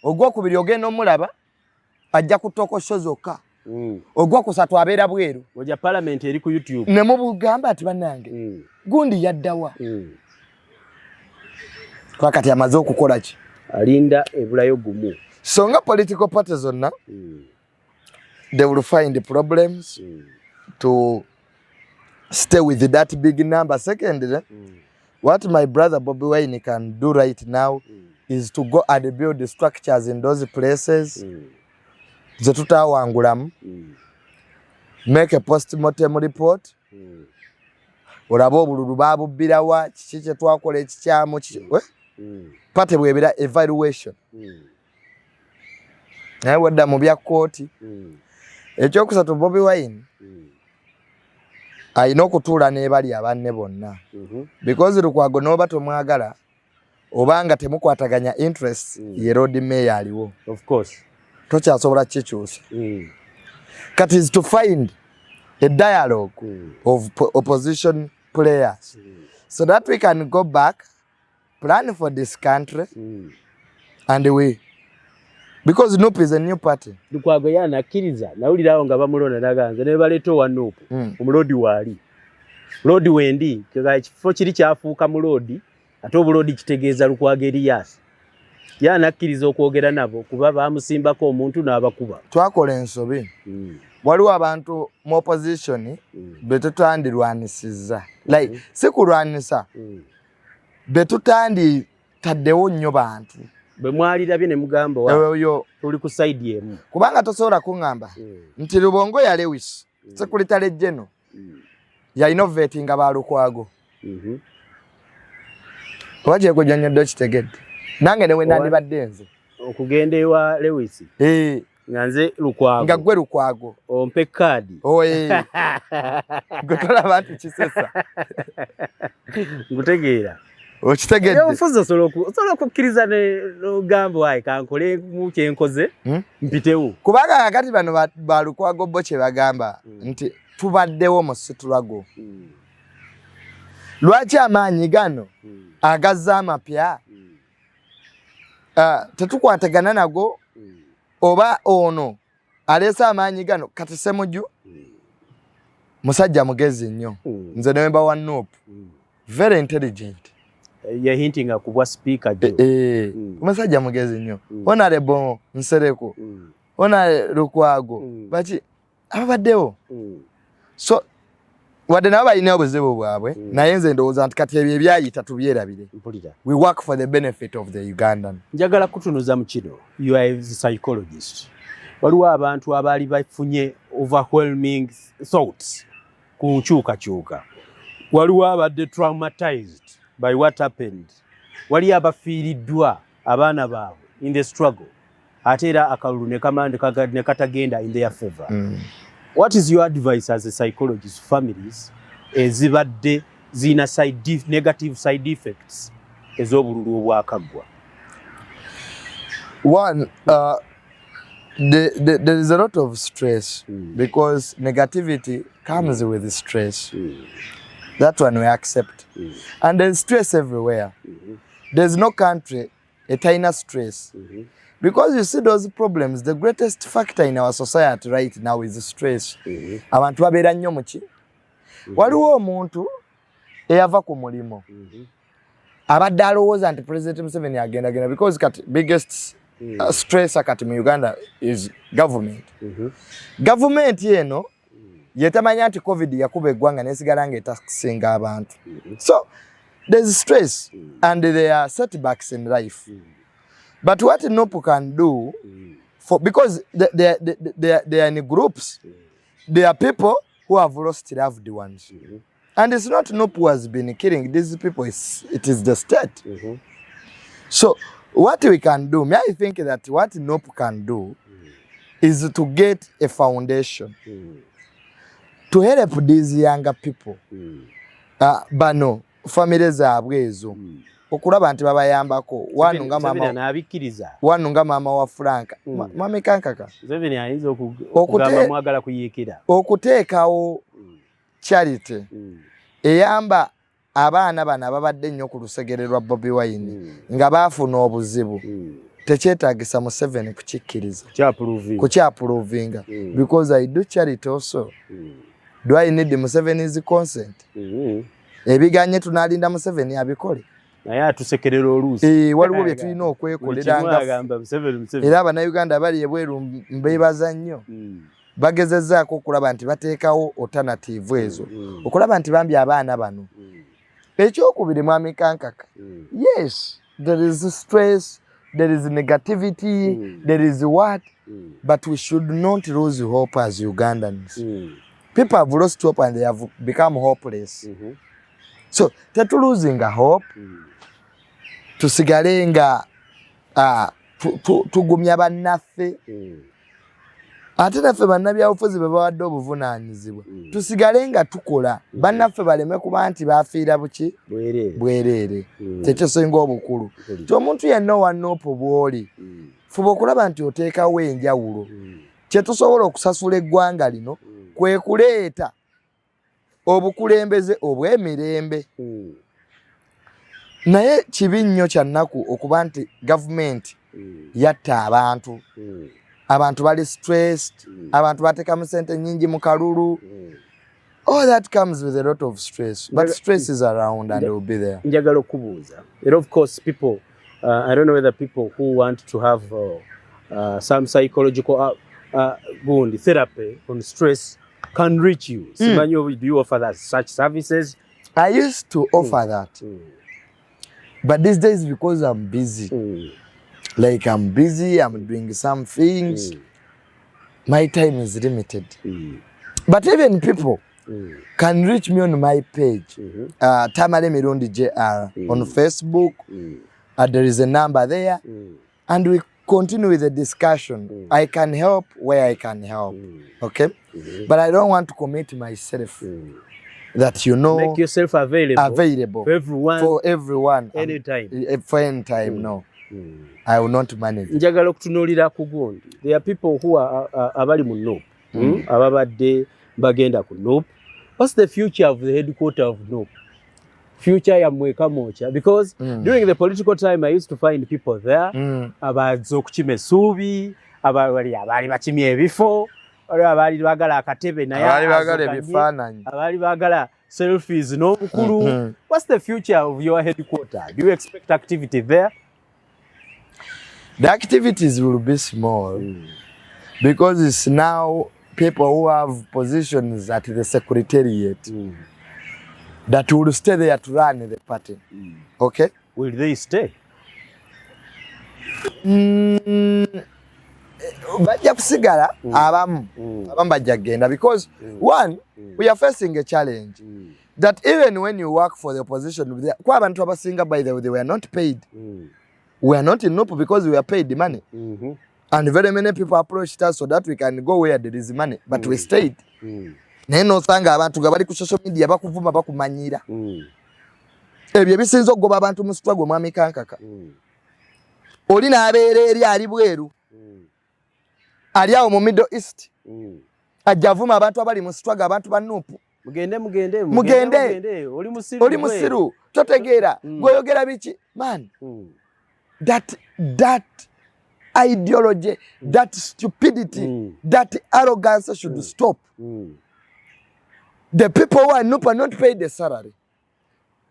A: Ogwokubiri ogenda omulaba ajja kutokosho zokka. Ogwokusatu abeera bweru.
B: Ojja parliament eri ku YouTube.
A: Ne mubugamba ati bannange. Gundi yaddawa. Kakati amaze okukola ki?
B: Alinda ebulayo gumu.
A: So nga political parties zonna they will find the problems to stay with that big number. Secondly, what my brother Bobby Wine can do right now is to go and build the structures in those places. Zetutawangulamu. Make a post-mortem report. Olaba obululu babubbirawa kiki kye twakola ekikyamu pate bwebera evaluation. Naye wadda mu bya kkooti. Ekyokusatu Bobby Wine alina okutuula n'ebali abanne bonna. Because Lukwago n'oba tomwagala obanga temukwataganya interest ye road mayor aliwo.
B: Of course.
A: Tokyasobola kikyusa. Kati is to find a dialogue of opposition players so that we can go back, plan for this country, and we. Because Nope is a new party.
B: Lukwago yanakkiriza nawulirawo nga bamulonda naganze ne baleeta owa Nope omulodi waali. Lodi wendi ekifo kiri kyafuuka mu lodi ate obulodi kitegeeza Lukwago Erias. yanakkiriza okwogera nabo kuba bamusimbako omuntu n'abakuba.
A: Twakola ensobi. Waliwo abantu mu opposition betutandirwanisiza. Like si kulwanisa. Betutanditaddewo nnyo bantu.
B: Bwe mwalirabye ne mugamba wa tuli ku side yemu.
A: Kubanga tosobola kuŋŋamba nti Lubongo ya Lewis Secretary General ya innovating abalukwago. Waje kujanyadde kitegedde. Nange ne wenda ndibadde nze
B: okugenda ewa Lewis. Nganze Lukwago.
A: Nga gwe Lukwago.
B: Ompe kadi.
A: Oye. Gotola abantu kisesa.
B: Ngutegeera.
A: Okitegedde.
B: Yo mfuzo solo kukkiriza ne gambo wayi kankole mu kyenkoze mpitewo.
A: Kubanga akati bano ba Lukwago bo kye bagamba nti tubaddewo mu situlago. Lwaki amaanyi gano agazza amapya tetukwatagana nago oba ono alesa amaanyi gano kati Ssemujju musajja mugezi nnyo nze nemba wa Nuupu very intelligent
B: ya hinting kubwa speaker jo
A: musajja mugezi nnyo Honorable Nsereko Honorable Lukwago baki abaddewo so wadde nabo balina obuzibu bwabwe naye nze ndowooza nti kati ebyo ebyayita tubyerabire. We work for the benefit of the Ugandan.
B: Njagala kutunuza mu kino, you are a psychologist. Waliwo abantu abaali bafunye overwhelming thoughts ku nkyukakyuka. Waliwo abadde traumatized by what happened. Wali abafiiriddwa abaana baabwe in the struggle. Ate era akalulu ne katagenda in their favor. What is your advice as a psychologist to families ezibadde zina negative side effects ez'obululu obwakaggwa?
A: One, there is a lot of stress because negativity comes with stress. That one we accept. And there's stress everywhere. There's no country etayina stress. Because you see those problems, the greatest factor in our society right now is stress. Abantu babeera nnyo muki. Waliwo omuntu eyava ku mulimo. Abadde alowooza nti President Museveni agenda because biggest stress akati mu Uganda is government. Government yeno yetamanya nti COVID yakuba eggwanga nesigala ng'etasinga abantu. So there's stress and there are setbacks in life. But what Nuupu can do, because they are in groups, there are people who have lost loved ones. And it's not Nuupu who has been killing these people, it is the state. So what we can do, I think that what Nuupu can do is to get a foundation to help these younger people. Bano, families zaabwe ezo. Okulaba nti babayambako wanu nga mama wa Franka mami kankaka
B: Museveni ayinza okugamba mwagala kuyiikira
A: okuteekawo charity eyamba abaana bano ababadde nnyo ku lusegere lwa Bobi Wine nga baafuna obuzibu tekyetaagisa Museveni kukikkiriza kukyapuluvinga because I do charity also. Do I need Museveni's consent? Ebiganye tunalinda Museveni abikole
B: naye atusekerera oluusi.
A: Waliwo bye tulina okwekolera nga era Abannayuganda bali ebweru mbeebaza nnyo bagezezzaako okulaba nti bateekawo alternative ezo okulaba nti bambi abaana bano. Ekyokubiri mwami kankaka, yes there is stress, there is negativity, there is what, but we should not lose hope as Ugandans. People have lost hope and they have become hopeless. So losing a hope, tusigale nga tugumya bannaffe ate naffe bannabyabufuzi be bawadde obuvunaanyizibwa tusigale nga tukola bannaffe baleme kuba nti bafiira buki bwereere tekyosinga obukulu ti omuntu yenna owa Nuupu bw'oli fuba okulaba nti oteekawo enjawulo kyetusobola okusasula eggwanga lino kwe kuleeta obukulembeze obw'emirembe. Naye kibi nnyo kya nnaku okuba nti gavumenti yatta abantu. Abantu bali stressed, abantu bateekamu ssente nnyingi mu kalulu. All that comes with a lot of stress, but stress is around and it will be there.
B: Njagala okubuuza. And of course people I don't know whether people who want to have some psychological therapy on stress can reach you. Simanyo, do you offer that, such services?
A: I used to offer that. But these days, because I'm busy, like I'm busy, I'm doing some things, my time is limited. But even people can reach me on my page, Tamale Mirundi JR, on Facebook. There is a number there, and we continue with the discussion. I can help where I can help, okay? But I don't want to commit myself that, you know,
B: make yourself available for everyone
A: anytime. For any time, no. I will not manage.
B: Njagala okutunuulira ku gundi. There are people who are abali mu NOP, ababadde bagenda ku NOP. What's the future of the headquarter of NOP? Future ya mweka mocha, because during the political time I used to find people there abazo okukima essuubi, abali bakimye ebifo, abali bagala akatebe naye abali bagala ebifaananyi, abali bagala selfies n'obukulu. What's the future of your headquarter? Do you expect activity there?
A: The activities will be small because it's now people who have positions at the secretariat that will stay there to run the party. Okay?
B: Will they stay?
A: Bajja kusigala abamu bajja kugenda because one, we are facing a challenge that even when you work for the opposition, kwa abantu abasinga, by the way, they were not paid. We are not in NOP because we are paid the money. And very many people approached us so that we can go where there is money, but we stayed. Neno sanga abantu gabali ku social media bakuvuma bakumanyira. Ebyo bisinzo okugoba abantu mu struggle mwami kankaka. Oli nabeera eri ali bweru. Ali awo mu Middle East. Ajavuma abantu abali mu struggle, abantu ba NOP. Mugende. Oli musiru. Totegeera. Goyogera biki? Man. That ideology, that stupidity, that arrogance should stop. The people who are not paid the salary.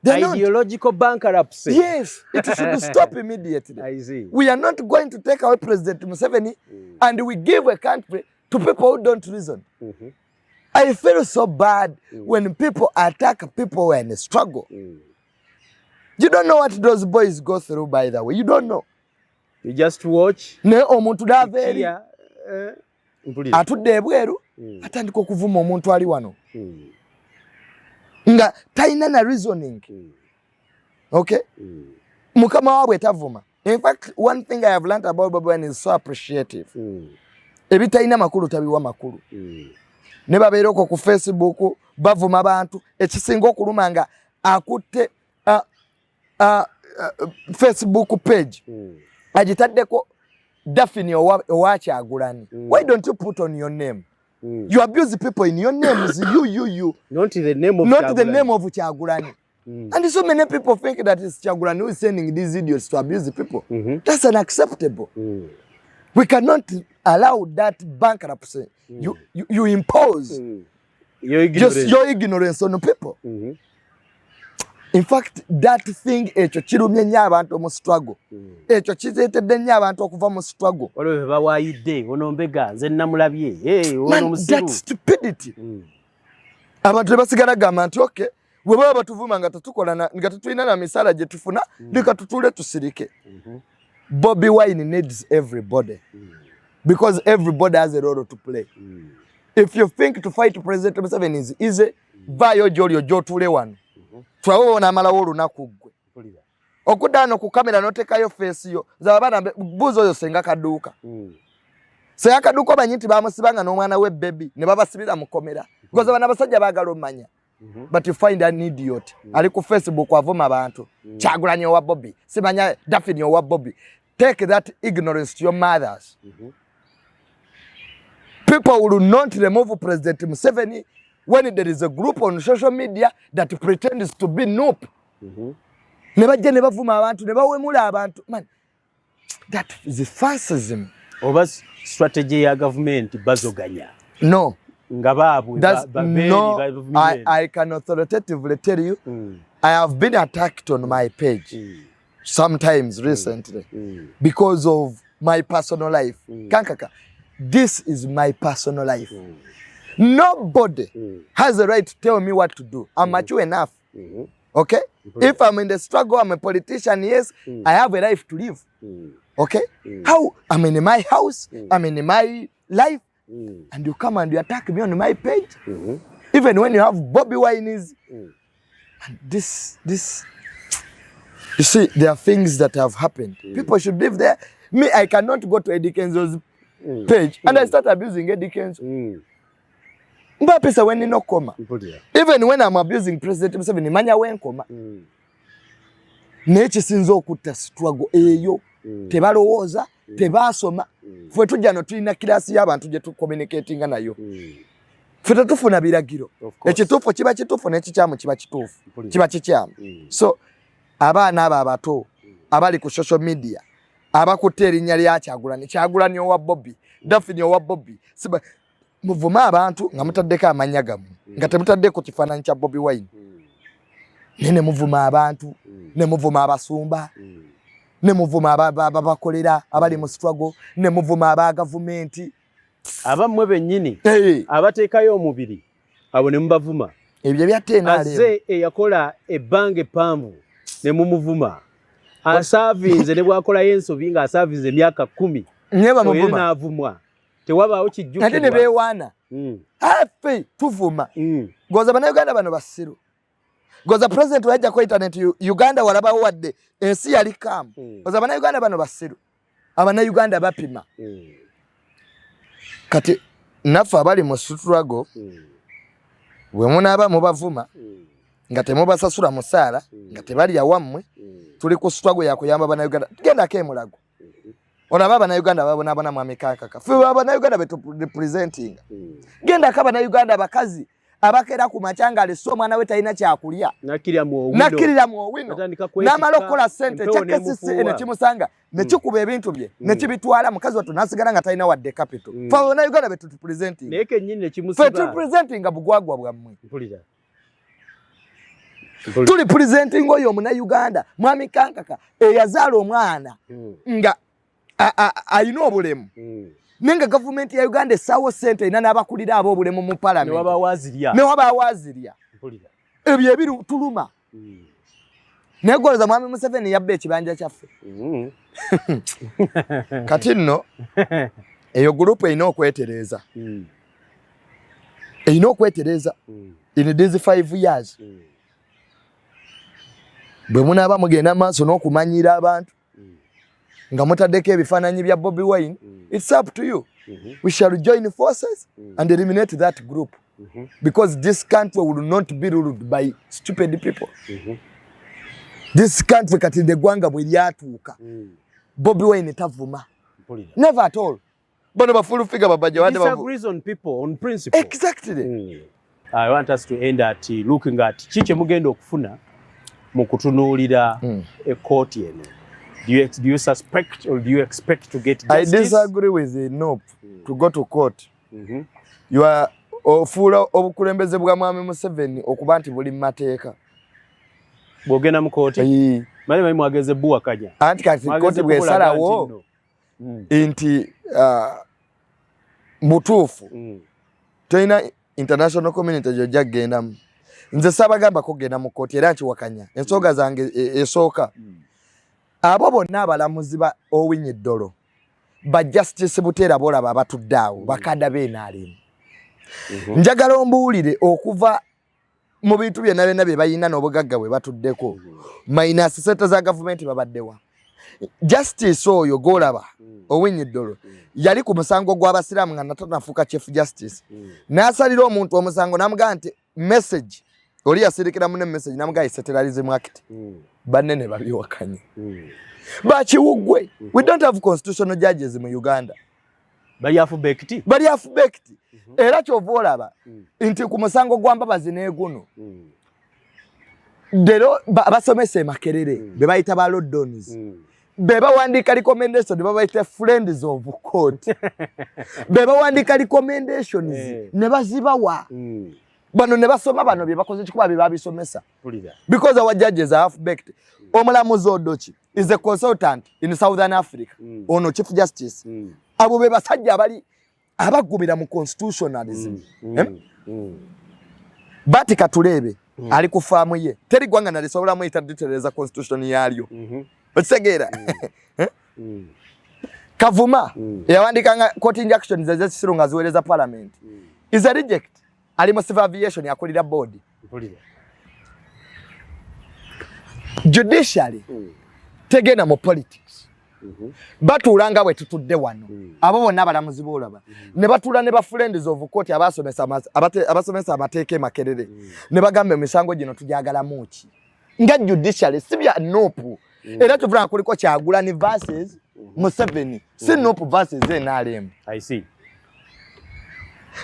B: Ideological bankruptcy.
A: Yes, it should stop immediately.
B: I see.
A: We are not going to take away President Museveni and we give a country to people who don't reason. I feel so bad when people attack people who are in a struggle. You don't know what those boys go through, by the way. You don't know.
B: You just watch.
A: Ne omuntu daveri. Atudde ebweru. Atandika okuvuma omuntu ali wano. Nga taina na reasoning. Okay? Mukama wabwe tavuma. In fact, one thing I have learned about Bobi Wine is so appreciative. Ebitaina makulu tabiwa makulu. Ne babeera okwo ku Facebook bavuma abantu ekisinga okuluma nga akutte Facebook page. Agitaddeko Daphne owa Kyagulanyi. Why don't you put on your name? You abuse people in your names. You.
B: Not the name of
A: Kyagulanyi. And so many people think that it's Kyagulanyi who is sending these idiots to abuse the people. That's unacceptable. We cannot allow that bankruptcy. You impose just your ignorance on people. In fact, that thing ekyo kirumye nnyo abantu mu struggle. Ekyo kizeetedde nnyo abantu okuva mu struggle.
B: Olwo bawaayidde onombega nze namulabye. Ono musiru.
A: That stupidity. Abantu tebasigala gamba nti okay, bwe baba batuvuma nga tetulina na misaala gye tufuna, leka tutule tusirike. Bobi Wine needs everybody. Because everybody has a role to play. If you think to fight President Museveni is easy, vayo gy'olyo gy'otule wano. Twawona amalawo olunaku gwe. Okuddaano ku kamera n'otekayo face yo z'abaana buuzo oyo senga kaduuka. Senga kaduuka omanyi nti baamusibanga n'omwana we baby ne babasibira mu komera. Because bano abasajja baagala omanya. But you find an idiot. Ali ku Facebook avuma abantu. Kyagulanyi owa Bobi. Simanya Daphne owa Bobi. Take that ignorance to your mothers. People will not remove President Museveni when there is a group on social media that pretends to be NOP. Ne bajja ne bavuma abantu ne bawemula abantu. Man, that is fascism.
B: Oba strategy ya government bazoganya.
A: No.
B: Ngababu.
A: I can authoritatively tell you, I have been attacked on my page. sometimes recently because of my personal life. Kankaka, this is my personal life. Nobody has a right to tell me what to do. I'm mature enough. Okay? If I'm in the struggle, I'm a politician, yes, I have a life to live. Okay? How? I'm in my house, I'm in my life, and you come and you attack me on my page? Even when you have Bobby Wine is... And this... You see, there are things that have happened. People should live there. Me, I cannot go to Eddie Kenzo's page and I start abusing Eddie Kenzo. Mbapesa when no koma. Even when I'm abusing President Museveni, manya when koma. Nechi sinzo okuta struggle eyo. Tebalowooza, tebasoma. Fwe tujja no tulina kilasi y'abantu gye tu communicating nayo. Fwe tetufuna biragiro. Ekituufu kiba kituufu n'ekikyamu kiba kituufu. Kiba kikyamu. So abaana abo abato abali ku social media abakutte erinnya lya Kyagulanyi owa Bobby, Daphne owa Bobby, siba muvuma abantu nga mutaddeko amanya gamu nga temutaddeko kifaananyi kya Bobby Wine. Ne muvuma abantu, ne muvuma abasumba, ne muvuma abakolera abali mu struggle, ne muvuma aba gavumenti
B: abammwe bennyini abateekayo omubiri abo ne mubavuma.
A: Ebyo byateena
B: azze eyakola ebbanga eppanvu ne mumuvuma. Asaavinze ne bwakolayo ensobi nga asaavinze emyaka 10
A: nyeba muvuma
B: n'avumwa. Tewabaawo kijjukirwa.
A: Ate ne beewaana afe tuvuma. Goza bannayuganda bano basiru. Goza president wajja ku internet Uganda walabawo wadde ensi yali kaamu. Goza bannayuganda bano basiru. Abannayuganda bapima. Kati naffe abali mu struggle bwe munaaba mubavuma nga temubasasula musaala nga tebali awammwe tuli ku struggle ya kuyamba bannayuganda. Gendako emulago. Onaba bannayuganda babonabona mwami Kankaka. Ffe bannayuganda betu representing. Gendako abannayuganda bakazi abakera ku machangale so mwana we talina kyakulya. Nakirira mu owino. N'amala okukola ssente kyakesisi ene kimusanga ne kikuba ebintu bye ne kibitwala mukazi wattu n'asigala nga talina wadde capital. Ffe bannayuganda betu representing.
B: Naye kennyini ne kimusiba.
A: Ffe representing bugwagwa bwammwe. Tuli presenting oyo omunnayuganda mwami Kankaka eyazaala omwana nga alina obulemu nenga gavumenti ya Uganda essaawo ssente ina n'abakulira ab'obulemu mu palamenti ne wabawaazirya ebyo ebituluma naye goloza mwami Museveni yabba ekibanja kyaffe. Kati nno eyo gurupu erina okwetereeza in these 5 years. Bwe munaaba mugenda maaso n'okumanyira abantu nga mutaddeko ebifaananyi bya Bobby Wine, it's up to you. We shall join forces and eliminate that group because this country will not be ruled by stupid people. This country kati de gwanga bwe lyatuuka Bobby Wine tavuma. Never at all. Bano bafulu figure babaje wande
B: disagrees on people on principle.
A: Exactly.
B: I want us to end at looking at chiche mugenda okufuna mu kutunuulira a court eno. Do you suspect or do you expect to get justice?
A: I disagree with the nope to go to court. You are ofuula obukulembeze bwa mwami Museveni okuba nti buli mateeka.
B: Bwogenda mu kooti mali mwageze bbuwa kanya
A: anti kati kooti bwesalawo nti mutuufu tolina international community gyojja kugendamu. Nze saabagamba kugenda mu kooti era nkiwakanya ensonga zange esooka abo bonna abalamuzi ba Owiny Dollo ba Justice Butera bolaba abatudde awo bakadda b'enaalemu njagala ombuulire okuva mu bintu byonna bye bayina n'obugagga bwe batuddeko minus ssente za gavumenti babaddewa. Justice oyo golaba Owiny Dollo yali ku musango gw'abasiraamu nga natanafuuka Chief Justice n'asalira omuntu omusango n'amugamba nti message oli yasirikira munne message n'amugamba Settlalism Act banene babiwakanye bakiwuggwe. We don't have constitutional judges mu Uganda.
B: Bali afubekti
A: era kyova olaba nti ku musango gwa Mbabazi n'eguno dero basomesa e Makerere be bayita ba Lordons be bawandiika recommendation be bayita friends of court be bawandiika recommendations ne bazibawa bano ne basoma bano bye bakoze kikuba bye babisomesa
B: Pulira.
A: Because our judges are half baked. Omulamuzi Odochi is a consultant in Southern Africa. Ono Chief Justice. Abo be basajja abali abagubira mu constitutionalism. Bati Katulebe ali ku faamu ye. Teri gwanga na lisobola mu itaditereza constitution yalyo. Bategera. Kavuma yawandikanga court injunctions za Sirunga ziweleza parliament. Is a reject. Ali mu civil aviation yakolira board.
B: Pulira.
A: Judiciary tegena mu politics. Batulanga bwe tutudde wano abo bonna balamuzi bolaba ne batula ne ba friends of court abasomesa amateeke makerere ne bagambe misango gino tujagala muki nga judiciary sibya nopu era tuvula kuliko kyagula ni verses Museveni si nopu verses NRM.
B: I see.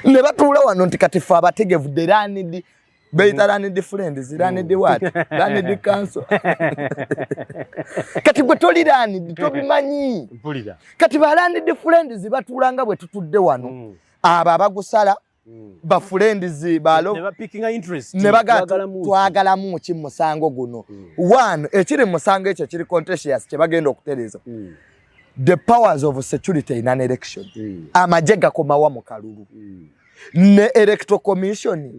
A: Ne batula wano ntikatifa abategevu derani Beita rani di friends, rani di what? Rani di council. Kati gwe toli rani di tobi manyi.
B: Mpulira.
A: Kati barani di friends batulanga bwe tutudde wano. Aba bagusala ba friends balo.
B: Never picking an interest.
A: Never twagala muki musango guno. One, ekiri musango ekyo kiri contentious kye bagenda okutereza. The powers of security in an election. Amajega komawa mu kalulu. Ne electoral commission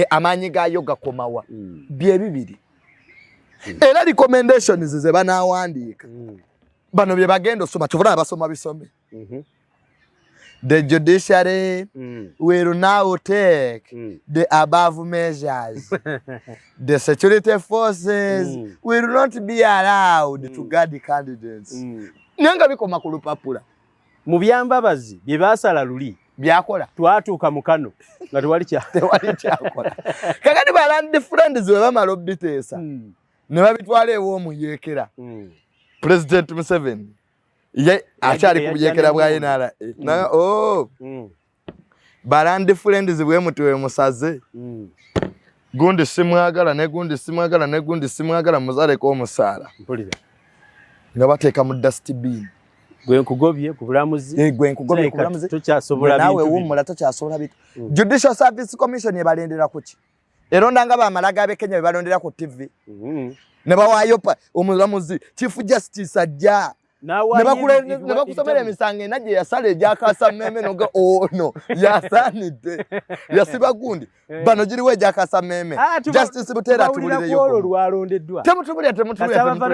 A: amanyi gayo gakomawa bye bibiri era recommendations ze banawandika bano bye bagendo soma tuvula abasoma bisome the judiciary will now take the above measures. The security forces will not be allowed to guard the candidates. Nyanga bikoma ku lupapula
B: mu byambabazi bye basala luli
A: byakola
B: twatuuka mukano nga tewali
A: kyakola kakati balandi friends we bamala obiteesa ne babitwala ewo muyekera President Museveni ye akyali kubiyekera bwa NRA na balandi friends we mutwe musaze gundi simwagala ne gundi simwagala ne gundi simwagala muzale ko musala
B: mpulira
A: nga bateeka mu dustbin
B: gwe nkugobye ku bulamuzi
A: gwe nkugobye ku bulamuzi
B: tukyasobola bintu
A: nawe wumula tukyasobola bitu Judicial Service Commission yebalendera kuki eronda nga bamalaga be Kenya bebalondera ku TV ne bawayo omulamuzi Chief Justice ajja ne bakusomera emisango enaje yasale jakasa meme noga no yasanide yasiba gundi bano giriwe jakasa meme Justice Butera tubulire yo
B: lwalondeddwa
A: temutubulire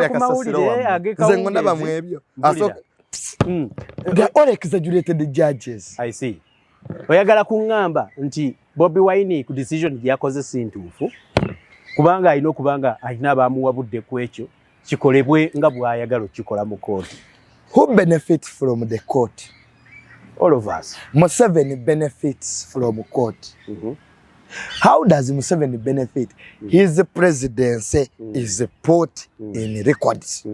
A: yakasasiro zengo ndaba mwebyo asoka they all exaggerated judges.
B: I see. Oyagala kungamba nti Bobi Wine ku decision yakoze sintuufu kubanga alina okubanga alina abamuwabudde ku ekyo kikolebwe nga bw'ayagala okikola mu court.
A: Who benefits from the court?
B: All of us.
A: Museveni benefits from court. How does Museveni benefit? His presidency is put in records.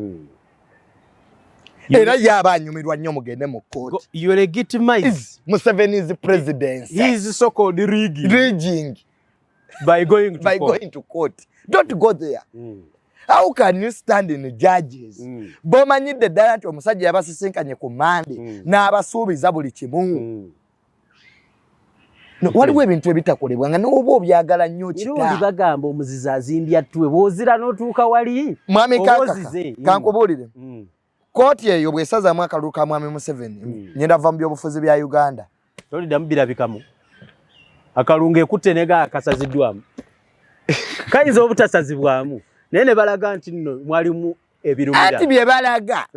A: Era yabanyumirwa nnyo mugende mu court.
B: You legitimize
A: Museveni's presidency.
B: He is so-called rigging by going
A: to court. Don't go there. How can you stand in judges? Bomanyidde ddala nti omusajja yabasisinkanye ku Mande n'abasuubiza buli kimu. Waliwo ebintu ebitakolebwa nga n'oba obyagala nnyo kita.
B: Era oli bagamba omuzizi azimbya ttwe bw'ozira n'otuuka wali.
A: Mwami kankubuulire. Kooti eyo bw'esazaamu akalulu ka Mwami Museveni ngenda va mu byobufuzi bya Uganda.
B: Toliddamu birabikamu. Akalungu ekutte ne kasaziddwamu. Kayinza obutasazibwamu. Naye ne balaga nti nno mwalimu ebirumira.
A: Ati bye balaga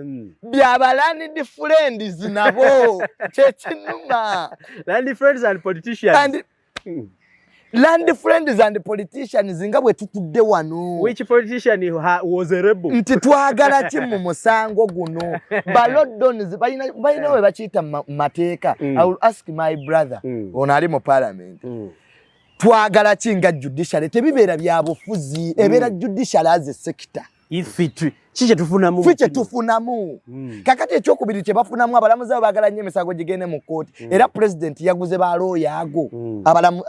A: byabalani friends nabo kyekinuma.
B: Land friends and politicians.
A: Land friends and politicians nga bwe tutudde wano.
B: Which politician was a rebel?
A: Nti twagala ki mu musango guno. Balodons balina we bakiyita mateeka. I will ask my brother ono ali mu parliament. Twagala ki nga judiciary tebibeera bya bufuzi ebeera judiciary as a sector.
B: Kiki tufunamu?
A: Fiche tufunamu. Kakati ekyokubiri kye bafunamu abalamuzi baagala nnyo emisango gigende mu kooti. Era president yaguze ba lawyer ago.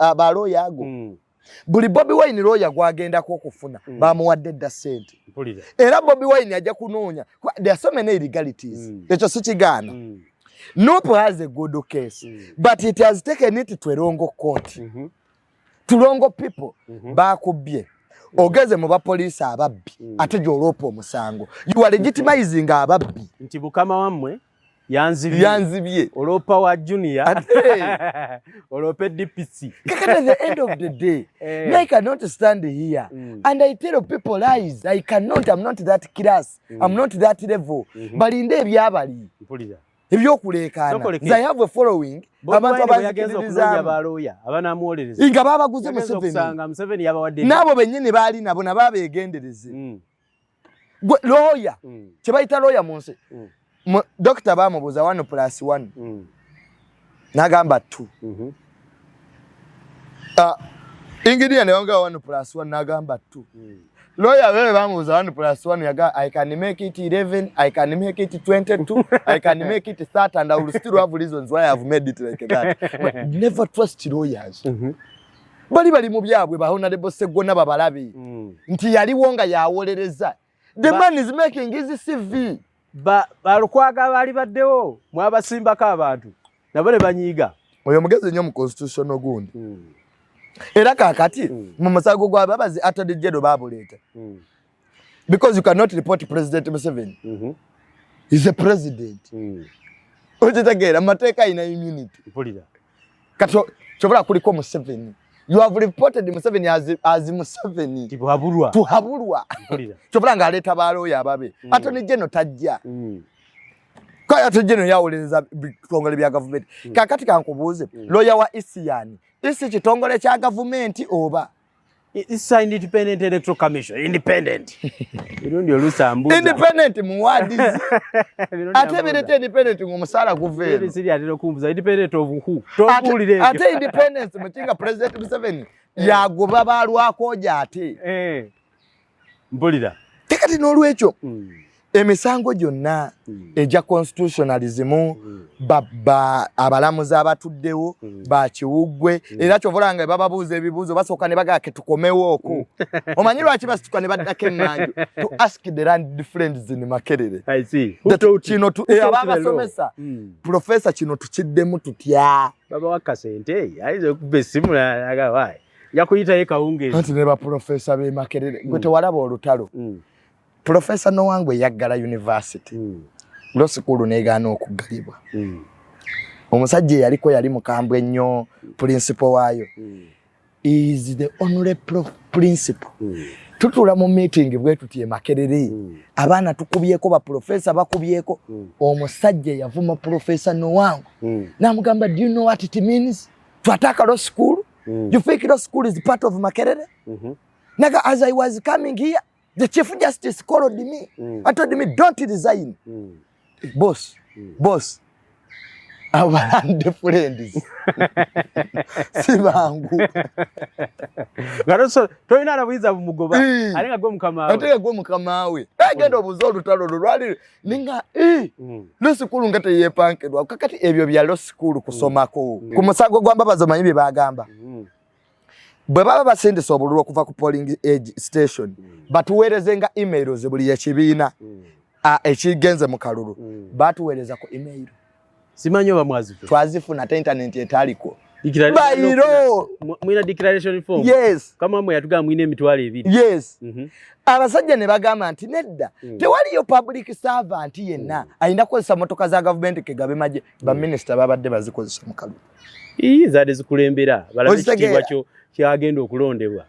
A: Aba lawyer ago. Buli Bobi Wine lawyer gwagendako okufuna bamuwadde dda ssente. Era Bobi Wine ajja kunoonya. There are so many illegalities. Ekyo sikigaana. Nope has a good case. But it has taken it to a wrong court. tulongo people bakubye ogeze mu bapoliisi ababbi ate gy'oloopa omusango you are legitimizing ababbi
B: nti mukama wammwe yanzibye oloopa wa junior oloope DPC
A: kakati at the end of the day I cannot stand here and I tell people lies I'm not that class I'm not that level balinde ebyabali ebyokuleekaana I have a following abantu abanzikiriza
B: abanamuwolereza
A: nga babaguze Museveni nabo bennyini baali nabo nababeegendereze lawyer kye bayita lawyer mu nsi Dr. bamubuuza 1+1 n'agamba 2 Ingiriya ne wanga 1+1 n'agamba 2 lawyer wewe bamubuuza 1+1 yaga I can make it 11 I can make it 22 I can make it 30 and I will still have reasons why I have made it like that never trust lawyers bali mu byabwe Honorable Sseggona babalabi nti yaliwo nga yawolereza the man is making his CV
B: balukwaga bali baddewo mwabasimbako abantu nabo ne banyiiga
A: oyo mugezi nnyo mu constitution ogundi era kakati mu musago gw'ababazi Attorney General babuleeta because you cannot report President Museveni he's a president okitegeera amateeka ina immunity kati kyobola kuliko Museveni you have reported Museveni as Museveni tuhabulwa kyobola ng'aleeta balooya ababe Attorney General tajja kaya Attorney General yawolereza bitongole bya gavumenti kakati kankubuuze lawyer wa Isiani isi kitongole kya gavumenti oba
B: Isa Independent Electoral Commission independent irundi olusambuza
A: independent muwadizi ate birete independent ngomusala guvera
B: siri atero kumbuza independent of who tobulire
A: ate independence mukinga President Museveni yagoba balwako ate
B: mpulira
A: tekati n'olwekyo emisango gyonna eja constitutionalism abalamuzi abatuddewo bakiwuggwe era kyovolanga bababuuza ebibuuzo basooka ne bagake tukomewo okwo omanyi lwaki basituka ne baddako emmanju to ask the land friends in Makerere kino ababasomesa professor kino tukiddemu tutya
B: baba wakasente ayize okuba essimu nagawayi yakuyitayo kawungeezi
A: anti ne baprofesa b'e Makerere gwe tewalaba olutalo Professor Nowangwe yaggala university law school neegaana okuggalibwa omusajja yaliko yali mukambwe nnyo principal waayo is the only principal tutula mu meeting bwe tutie Makerere abaana tukubyeko ba professor bakubyeko omusajja yavuma Professor Nowangwe namugamba do you know what it means to attack law school you think law school is part of Makerere naga as I was coming here the Chief Justice called me and told me don't resign. Boss, our friends. Sibangu.
B: Garoso, toina rawiza mugoba. Alinga go mukama.
A: Atega go mukama we. Agenda obuzolo talo lwali ninga lo school ngate yepankedwa kakati ebyo bya lo school kusomako. Ku musago gw'ambabazo manyi bagamba. Bwe baba basendesa obululu okuva ku polling station batuweerezenga emails buli ekibiina ekigenze mu kalulu batuweereza ku email
B: simanyi oba mwazifu
A: twazifuna ate internet etaliko
B: bayiro mwina declaration form
A: yes
B: kama mwe yatuga mwine emitwalo ebiri
A: yes abasajja ne bagamba nti nedda tewaliyo public servant yenna ayinda kukozesa motoka za government kegabe maje ba minister babadde bazikozesa mu kalulu
B: zaade zikulembera balabikibwa kyo kyagenda okulondebwa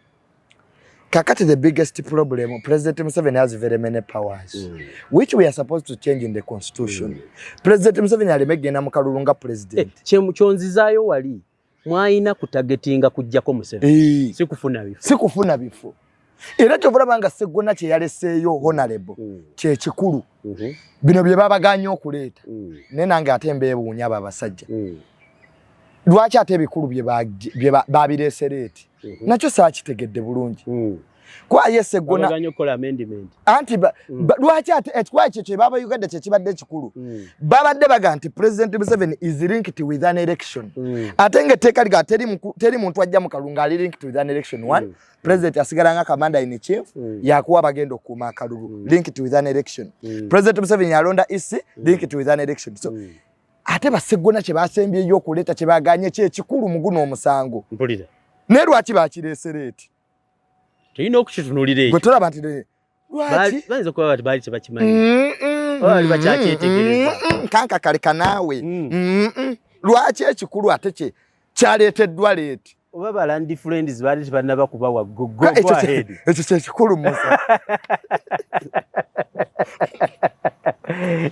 A: kakati the biggest problem President Museveni has very many powers which we are supposed to change in the constitution President Museveni alimegenda mu kalulu nga president
B: kyonzizaayo wali mwayina kutagetinga kujjako Museveni sikufuna bifo era kyovulabanga Sseggona kye yaleseeyo honorable kye kikulu bino bye babaganya okuleeta naye nange ate mbeewuunya abo abasajja lwaki ate ebikulu bye babireesereeti nakyo saakitegedde bulungi kwaye Sseggona anti lwaki ate ekyo kye baba Uganda kye kibadde ekikulu babadde baga nti President Museveni is linked with an election ate ng'etteeka liga teri muntu ajja mu kalulu ng'ali linked with an election one President asigala nga commander in chief yakuwa bagenda okukuuma akalulu linked with an election President Museveni yalonda isi linked with an election so ate ba Sseggona kye basembyeyo okuleeta kye baganye kye kikulu mu guno omusango mpulira
A: Ne lwaki bakireesera eti?
B: Tulina okukitunulira ekyo.
A: Gwe tolaba nti lwaki?
B: Bayinza okuba bati baali tebakimanyi. Bali bakyakyetegereza.
A: Kanka kaleka naawe. Lwaki ekikulu ate kye kyaleeteddwa leeti?
B: Oba balandi friends baali tebannaba kubawa go ahead.
A: Ekyo kyekikulu Musa.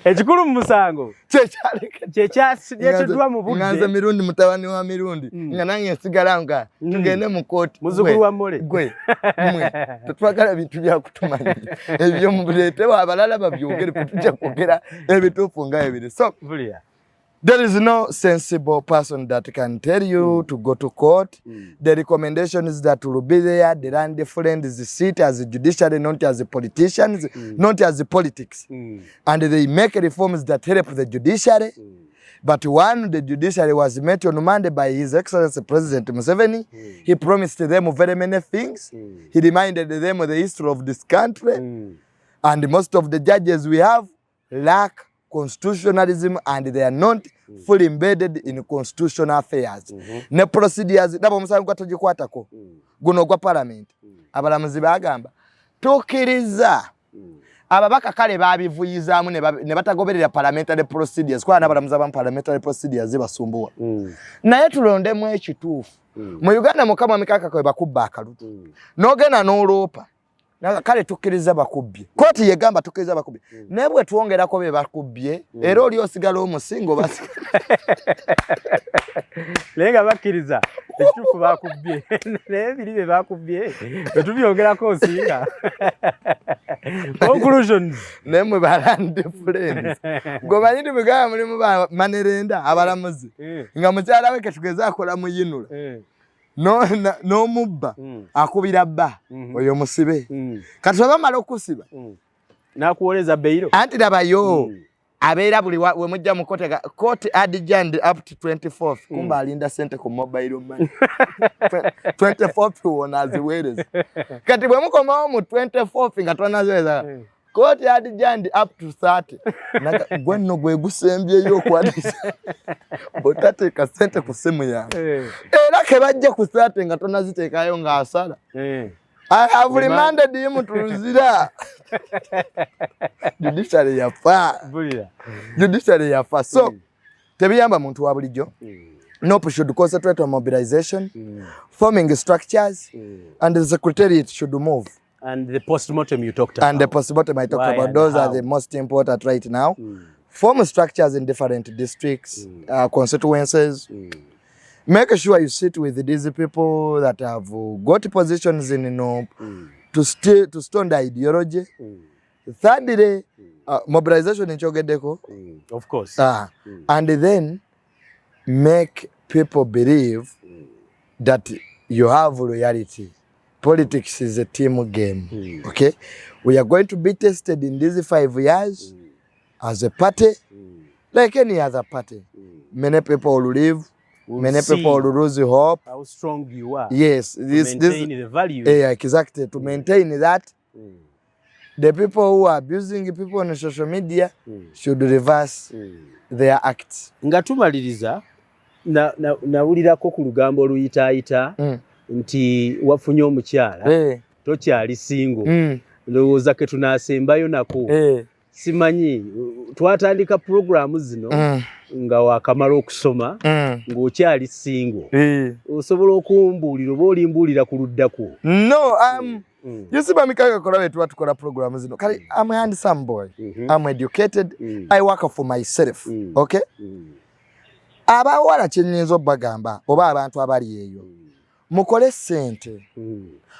B: Ekikulu mu musango kyekyaleeteddwa mu budde.
A: Nganze mirundi mutabani wa mirundi nga nange nsigala nga tugende mu kooti.
B: Muzzukulu wa Mole.
A: Gwe mwe tetwagala bintu bya kutumanya ebyo muleetebwa abalala babyogere tujja kwogera ebituufu nga ebiri. So there is no sensible person that can tell you to go to court. The recommendation is that will be there. The land friends sit as judiciary, not as politicians, not as politics. And they make reforms that help the judiciary. But when the judiciary was met on Monday by His Excellency President Museveni, he promised them very many things. He reminded them of the history of this country. And most of the judges we have lack constitutionalism and they are not fully embedded in constitutional affairs. Ne procedures nabo musango atagikwatako guno gwa parliament abalamuzi bagamba tukiriza ababaka kale babivuyizaamu ne batagoberera parliamentary procedures kwa n'abalamuzi aba parliamentary procedures basumbuwa naye tulondemu ekituufu mu Uganda mukama mikaka kwe bakubba akalutu n'ogenda n'oloopa kale tukiriza bakubye koti yegamba tukiriza bakubye nebwe tuongerako be bakubye era oli osigala omusingo basi
B: lenga bakiriza ekituufu bakubye nebiri be bakubye tubyongerako osinga. Conclusions
A: nemwe balandi friends gobanyi bigaya mulimu manerenda abalamuzi nga mukyala we ketugeza akola muyinula no mubba akubira bba oyo musibe kati bamala okusiba
B: nakuoleza beiro
A: anti dabayo abeera buli we mujja mu court adjourned up to 24th kumba alinda sente ku mobile money 24th wona aziweereza kati bwe mukomawo mu 24th nga twanaziweereza court adjourned up to 30 gwe nno gwe gusembyeyo okwadisa botateeka sente ku simu yawe era ke bajja ku 30 nga tonaziteekayo ng'asala. I have remanded him to Ruzira. Judiciary yafa. Judiciary yafa. So, tebiyamba muntu wa bulijjo. NOP should concentrate on mobilization, forming structures, and the secretariat should move.
B: And the post-mortem you talked about.
A: And the post-mortem I talked about. Those are the most important right now. Form structures in different districts, constituencies. Make sure you sit with these people that have got positions in NOP to stone the ideology. Thirdly, mobilization in Chogedeko.
B: Of course.
A: And then make people believe that you have loyalty. Politics is a team game. Okay? We are going to be tested in these 5 years as a party, like any other party. Many people will leave. Many people will lose hope.
B: How strong you are.
A: Yes.
B: To maintain the value.
A: Yeah, exactly. To maintain that, the people who are abusing people on social media should reverse their acts.
B: Nga tumaliriza nawulirako ku lugambo oluyitaayita nti wafunye omukyala tokyali single ndowooza ke tunaasembayo nako simanyi twatandika programu zino nga wakamala okusoma ng'okyali single osobola okumbuulira oba olimbuulira ku luddako.
A: No, yusiba mikaka kola wetu watukola programu zino kali I'm a handsome boy. I'm educated. I work for myself. Okay? Abawala kyenyizo bagamba oba abantu abali eyo mukole sente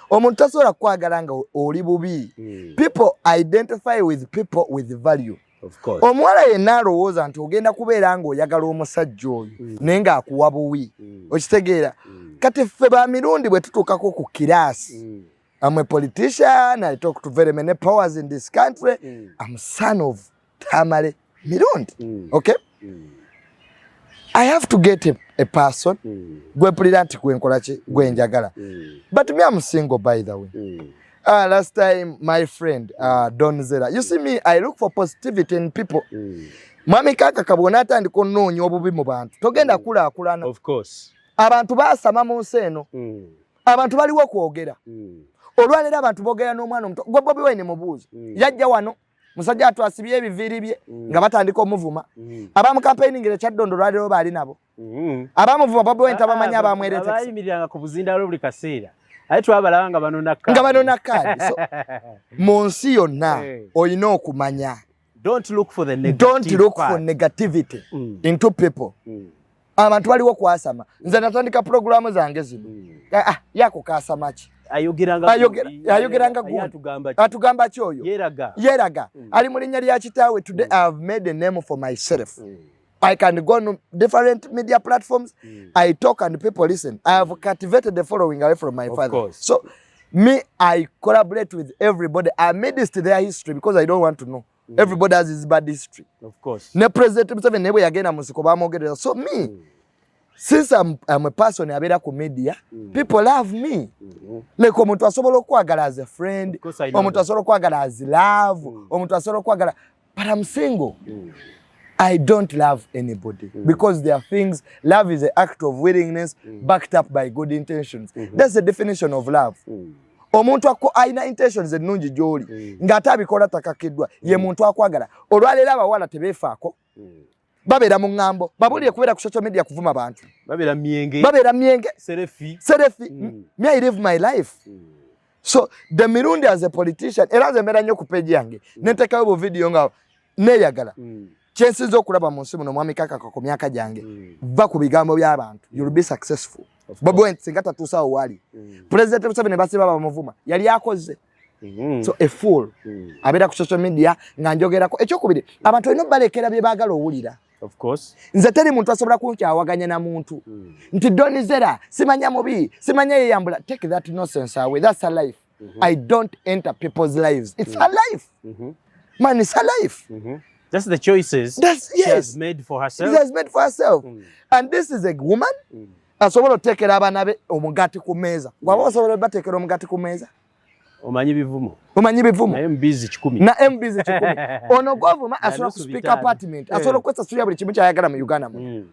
A: omuntu tasobola kwagala nga oli bubi. People identify with people with value.
B: Of course.
A: Omuwala yenna alowooza nti ogenda kubeera ng'oyagala omusajja oyo naye ng'akuwa buwi okitegeera kati ffe ba mirundi bwe tutuukako ku kiraasi I'm a politician. I talk to very many powers in this country. I'm son of Tamale Mirundi. Okay? I have to get a person gwe brilliant gwe nkolachi gwe njagala. But me I'm single by the way. Last time my friend Don Zera. You see me, I look for positivity in people. Mwami kaka kabona atandika onnoonya obubi mu bantu. Togenda kulaakulana.
B: Of course.
A: Abantu baasama mu nsi eno. abantu baliwo okwogera olwaleero abantu boogera n'omwana omuto gwe Bobi Wine mubuuze yajja wano musajja atwasibye ebiviiri bye nga batandika omuvuma abamu campaigning Kyaddondo olwaleero baali nabo abamuvuma Bobi Wine tabamanya abamwereza
B: abayimiriranga ku buzindalo buli kaseera aye twabalaba nga
A: banona kaadi so mu nsi yonna olina okumanya
B: don't look for
A: negativity into people abantu baliwo kwasama nze natandika programu zange zino yako kasama ki ayogeranga atugamba kyoyo yeraga ali mu linnya lya kitaawe. Today I have made a name for myself. I can go on different media platforms. I talk and people listen. I have cultivated the following away from my father. So me, I collaborate with everybody amidst their history because I don't want to know. Everybody has his bad history.
B: Of course.
A: Ne President Museveni nebo yagenda musiko bamogerera. So me, since I'm a person abera ku media, people love me. Like omuntu asobola okwagala as a friend, omuntu asobola okwagala as love, omuntu asobola okwagala, but I'm single. I don't love anybody because there are things. Love is an act of willingness backed up by good intentions. That's the definition of love. Omuntu ako aina intentions ennungi gy'oli ng'ate abikola takakiddwa ye muntu akwagala. Olwaleero abawala tebeefaako babeera mu ŋŋambo babulire kubeera ku social media kuvuma bantu
B: babeera myenge serefi me I live my life. So the mirundi as a politician era nze mbeera nnyo ku page yange neteekayo bu video nga neeyagala kyensinza okulaba mu nsi muno mwami Kakaka ku myaka gyange va ku bigambo by'abantu you'll be successful. Bobi Wine singa tatuusaawo waali President Museveni basiba bamuvuma yali akoze. So a fool abeera ku social media nga njogerako ekyokubiri abantu olina obbalekera bye baagala owulira. Of course.
A: Nze teri muntu asobola kunkyawaganya na muntu nti Donizera simanya mubi simanya yeyambula. Take that nonsense away. That's a life. I don't enter people's lives. It's a life. Man, it's a life.
B: That's the choices she has made for herself.
A: She has made for herself. And this is a woman asobola oteekera abaana be omugati ku meeza. Gwaba osobola bateekera omugati ku meeza.
B: Omanyi bivumo.
A: Na
B: MBs
A: 10. Ono govuma asobola ku speak apartment. Asobola kwesa studio buli kimu kyayagala mu Uganda mu.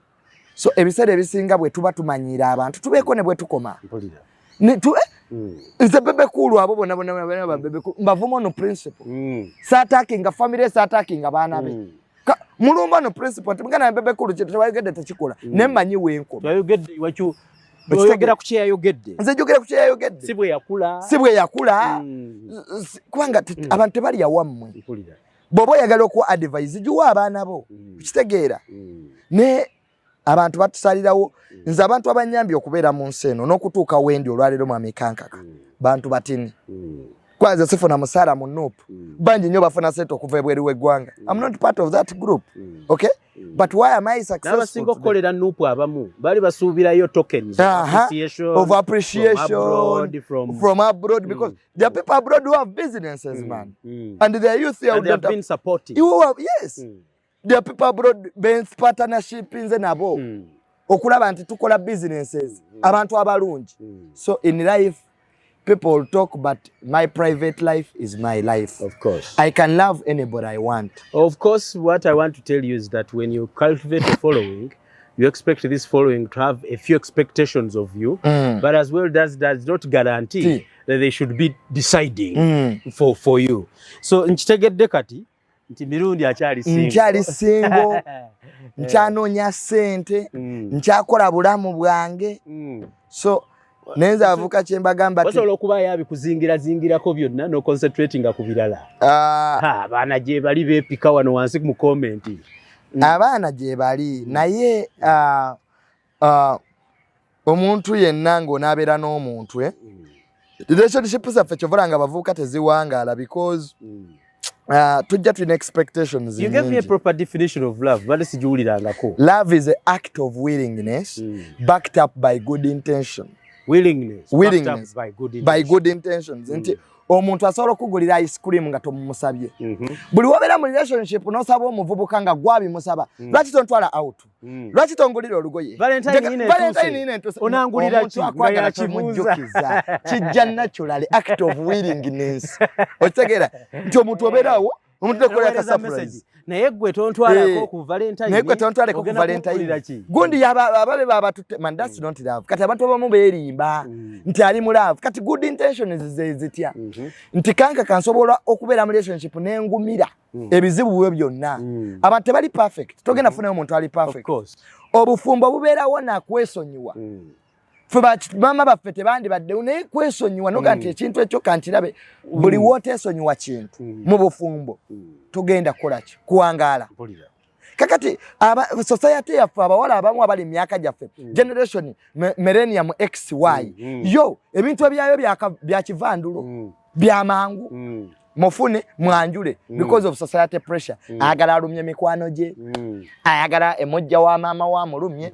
A: So ebiseera ebisinga bwe tuba tumanyiira abantu tubeeko ne bwe tukoma. Nze bebe kulu abo bonna babebe mbavuma no principle. Saatakinga family saatakinga baana be. Mulumba no principle timugana bebe kulu kyetu twayogedde tekikola. Nemmanyi wenko.
B: Twayogedde wachu oyogera ku kyeyayogedde.
A: Nze njogera ku kyeyayogedde.
B: Sibwe
A: yakula. Kubanga abantu tebali yawammwe. Bobo yagala ku advise jiwa abaana bo. Kitegeera. Ne abantu batusalirawo nze abantu abanyambye okubeera mu nsi eno n'okutuuka wendi olwaleero mwami Kankaka bantu batini kwanza sifuna musaala mu Nuupu bangi nnyo bafuna sente okuva ebweru w'eggwanga. I'm not part of that group. Okay? But why am I successful?
B: N'abasinga okukolera Nuupu abamu bali basuubirayo tokens
A: of appreciation from abroad because there are people abroad who have businesses man and their youth here
B: and they have been supporting.
A: Yes. There are people abroad bench partnership inze nabo okulaba nti tukola businesses abantu abalungi. So in life people talk but my private life is my life.
B: Of course
A: I can love anybody I want.
B: Of course what I want to tell you is that when you cultivate a following you expect this following to have a few expectations of you but as well does not guarantee that they should be deciding for you. So nkitegedde kati nti mirundi akyali
A: singo nkyanoonya ssente nkyakola bulamu bwange. So nenza avuka kyembagamba
B: osobola okubayo abikuzingirako byonna no concentrating ku birala. Abaana gye bali beepika wano wansi mu comment.
A: Abaana gye bali naye omuntu yenna ng'onaabeera n'omuntu relationship zaffe kyovola nga bavubuka teziwangaala because tujja tulina expectations.
B: You gave me a proper definition of love. Bali sijuwulirangako.
A: Love is an act of willingness backed up by good intention.
B: Willingness backed up
A: by good intentions. Nti omuntu asobola okugulira ice cream nga tomumusabye. Buli wobeera mu relationship n'osaba omuvubuka nga gwabimusaba lwaki tontwala out? Lwaki tongulira olugoye?
B: Valentine ine entuse
A: onangulira ki nga yakimujjukiza kijja naturally act of willingness. Okitegeera nti omuntu obeerawo omuntu akola ka surprise
B: naye gwe tontwalako ku Valentine
A: naye gwe tontwalako ku Valentine gundi ababe baba tutte man that's not love kati abantu abamu beerimba nti ali mu love kati good intentions zitya nti kanka kansobola okubeera mu relationship n'engumira ebizibu bwe byonna abantu bali perfect togenda funa omuntu ali perfect
B: of course
A: obufumbo bubeerawo nakwesonyiwa mama baffe tebandi badde naye kwesonyiwa noga nti ekintu ekyo kankirabe buli wootesonyiwa kintu mu bufumbo tugenda kukolaki kuwangaala kakati society yaffe abawala abamu abali myaka gyaffe generation millennium XY yo ebintu ebyayo bya kivandulo bya mangu mufune mwanjule because of society pressure ayagala alumye mikwano gye ayagala emojja wa mama wa mulumye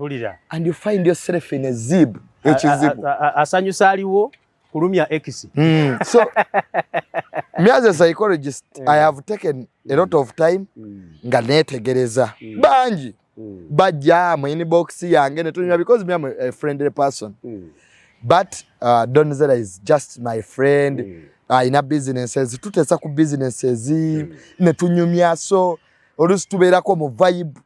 A: and you find yourself in a zib ekizibu
B: asanyusa aliwo kulumya X
A: so me as a psychologist I have taken a lot of time nga netegereza banji bajja mu inbox yange netunywa because me am a friendly person but Donzera is just my friend ina businesses tutesa ku businesses netunyumya so olusi tubeerako mu vibe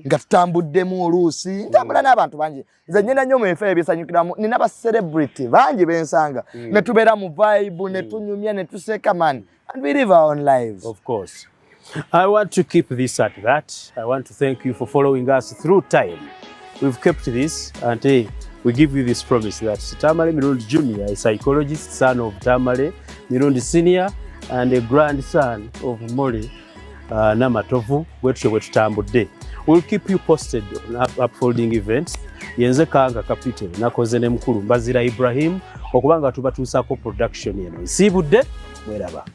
A: nga tutambuddemu olusi ntambula n'abantu bangi nze nyenda nnyo mu efe ebisanyukiramu nina ba celebrity bangi bensanga netubeera mu vibe netunyumya netuseka man and we live our own lives.
B: Of course. I want to keep this at that. I want to thank you for following us through time. We've kept this and we give you this promise that Tamale Mirundi Jr., a psychologist, son of Tamale Mirundi Senior and a grandson of Mole Namatovu, bwetutambudde. We'll keep you posted on upfolding events. Yenze Kanga Kapite, nakoze ne mukulu Mbazira Ibrahim, okubanga tubatuusako production eno. Nsibudde, mweraba.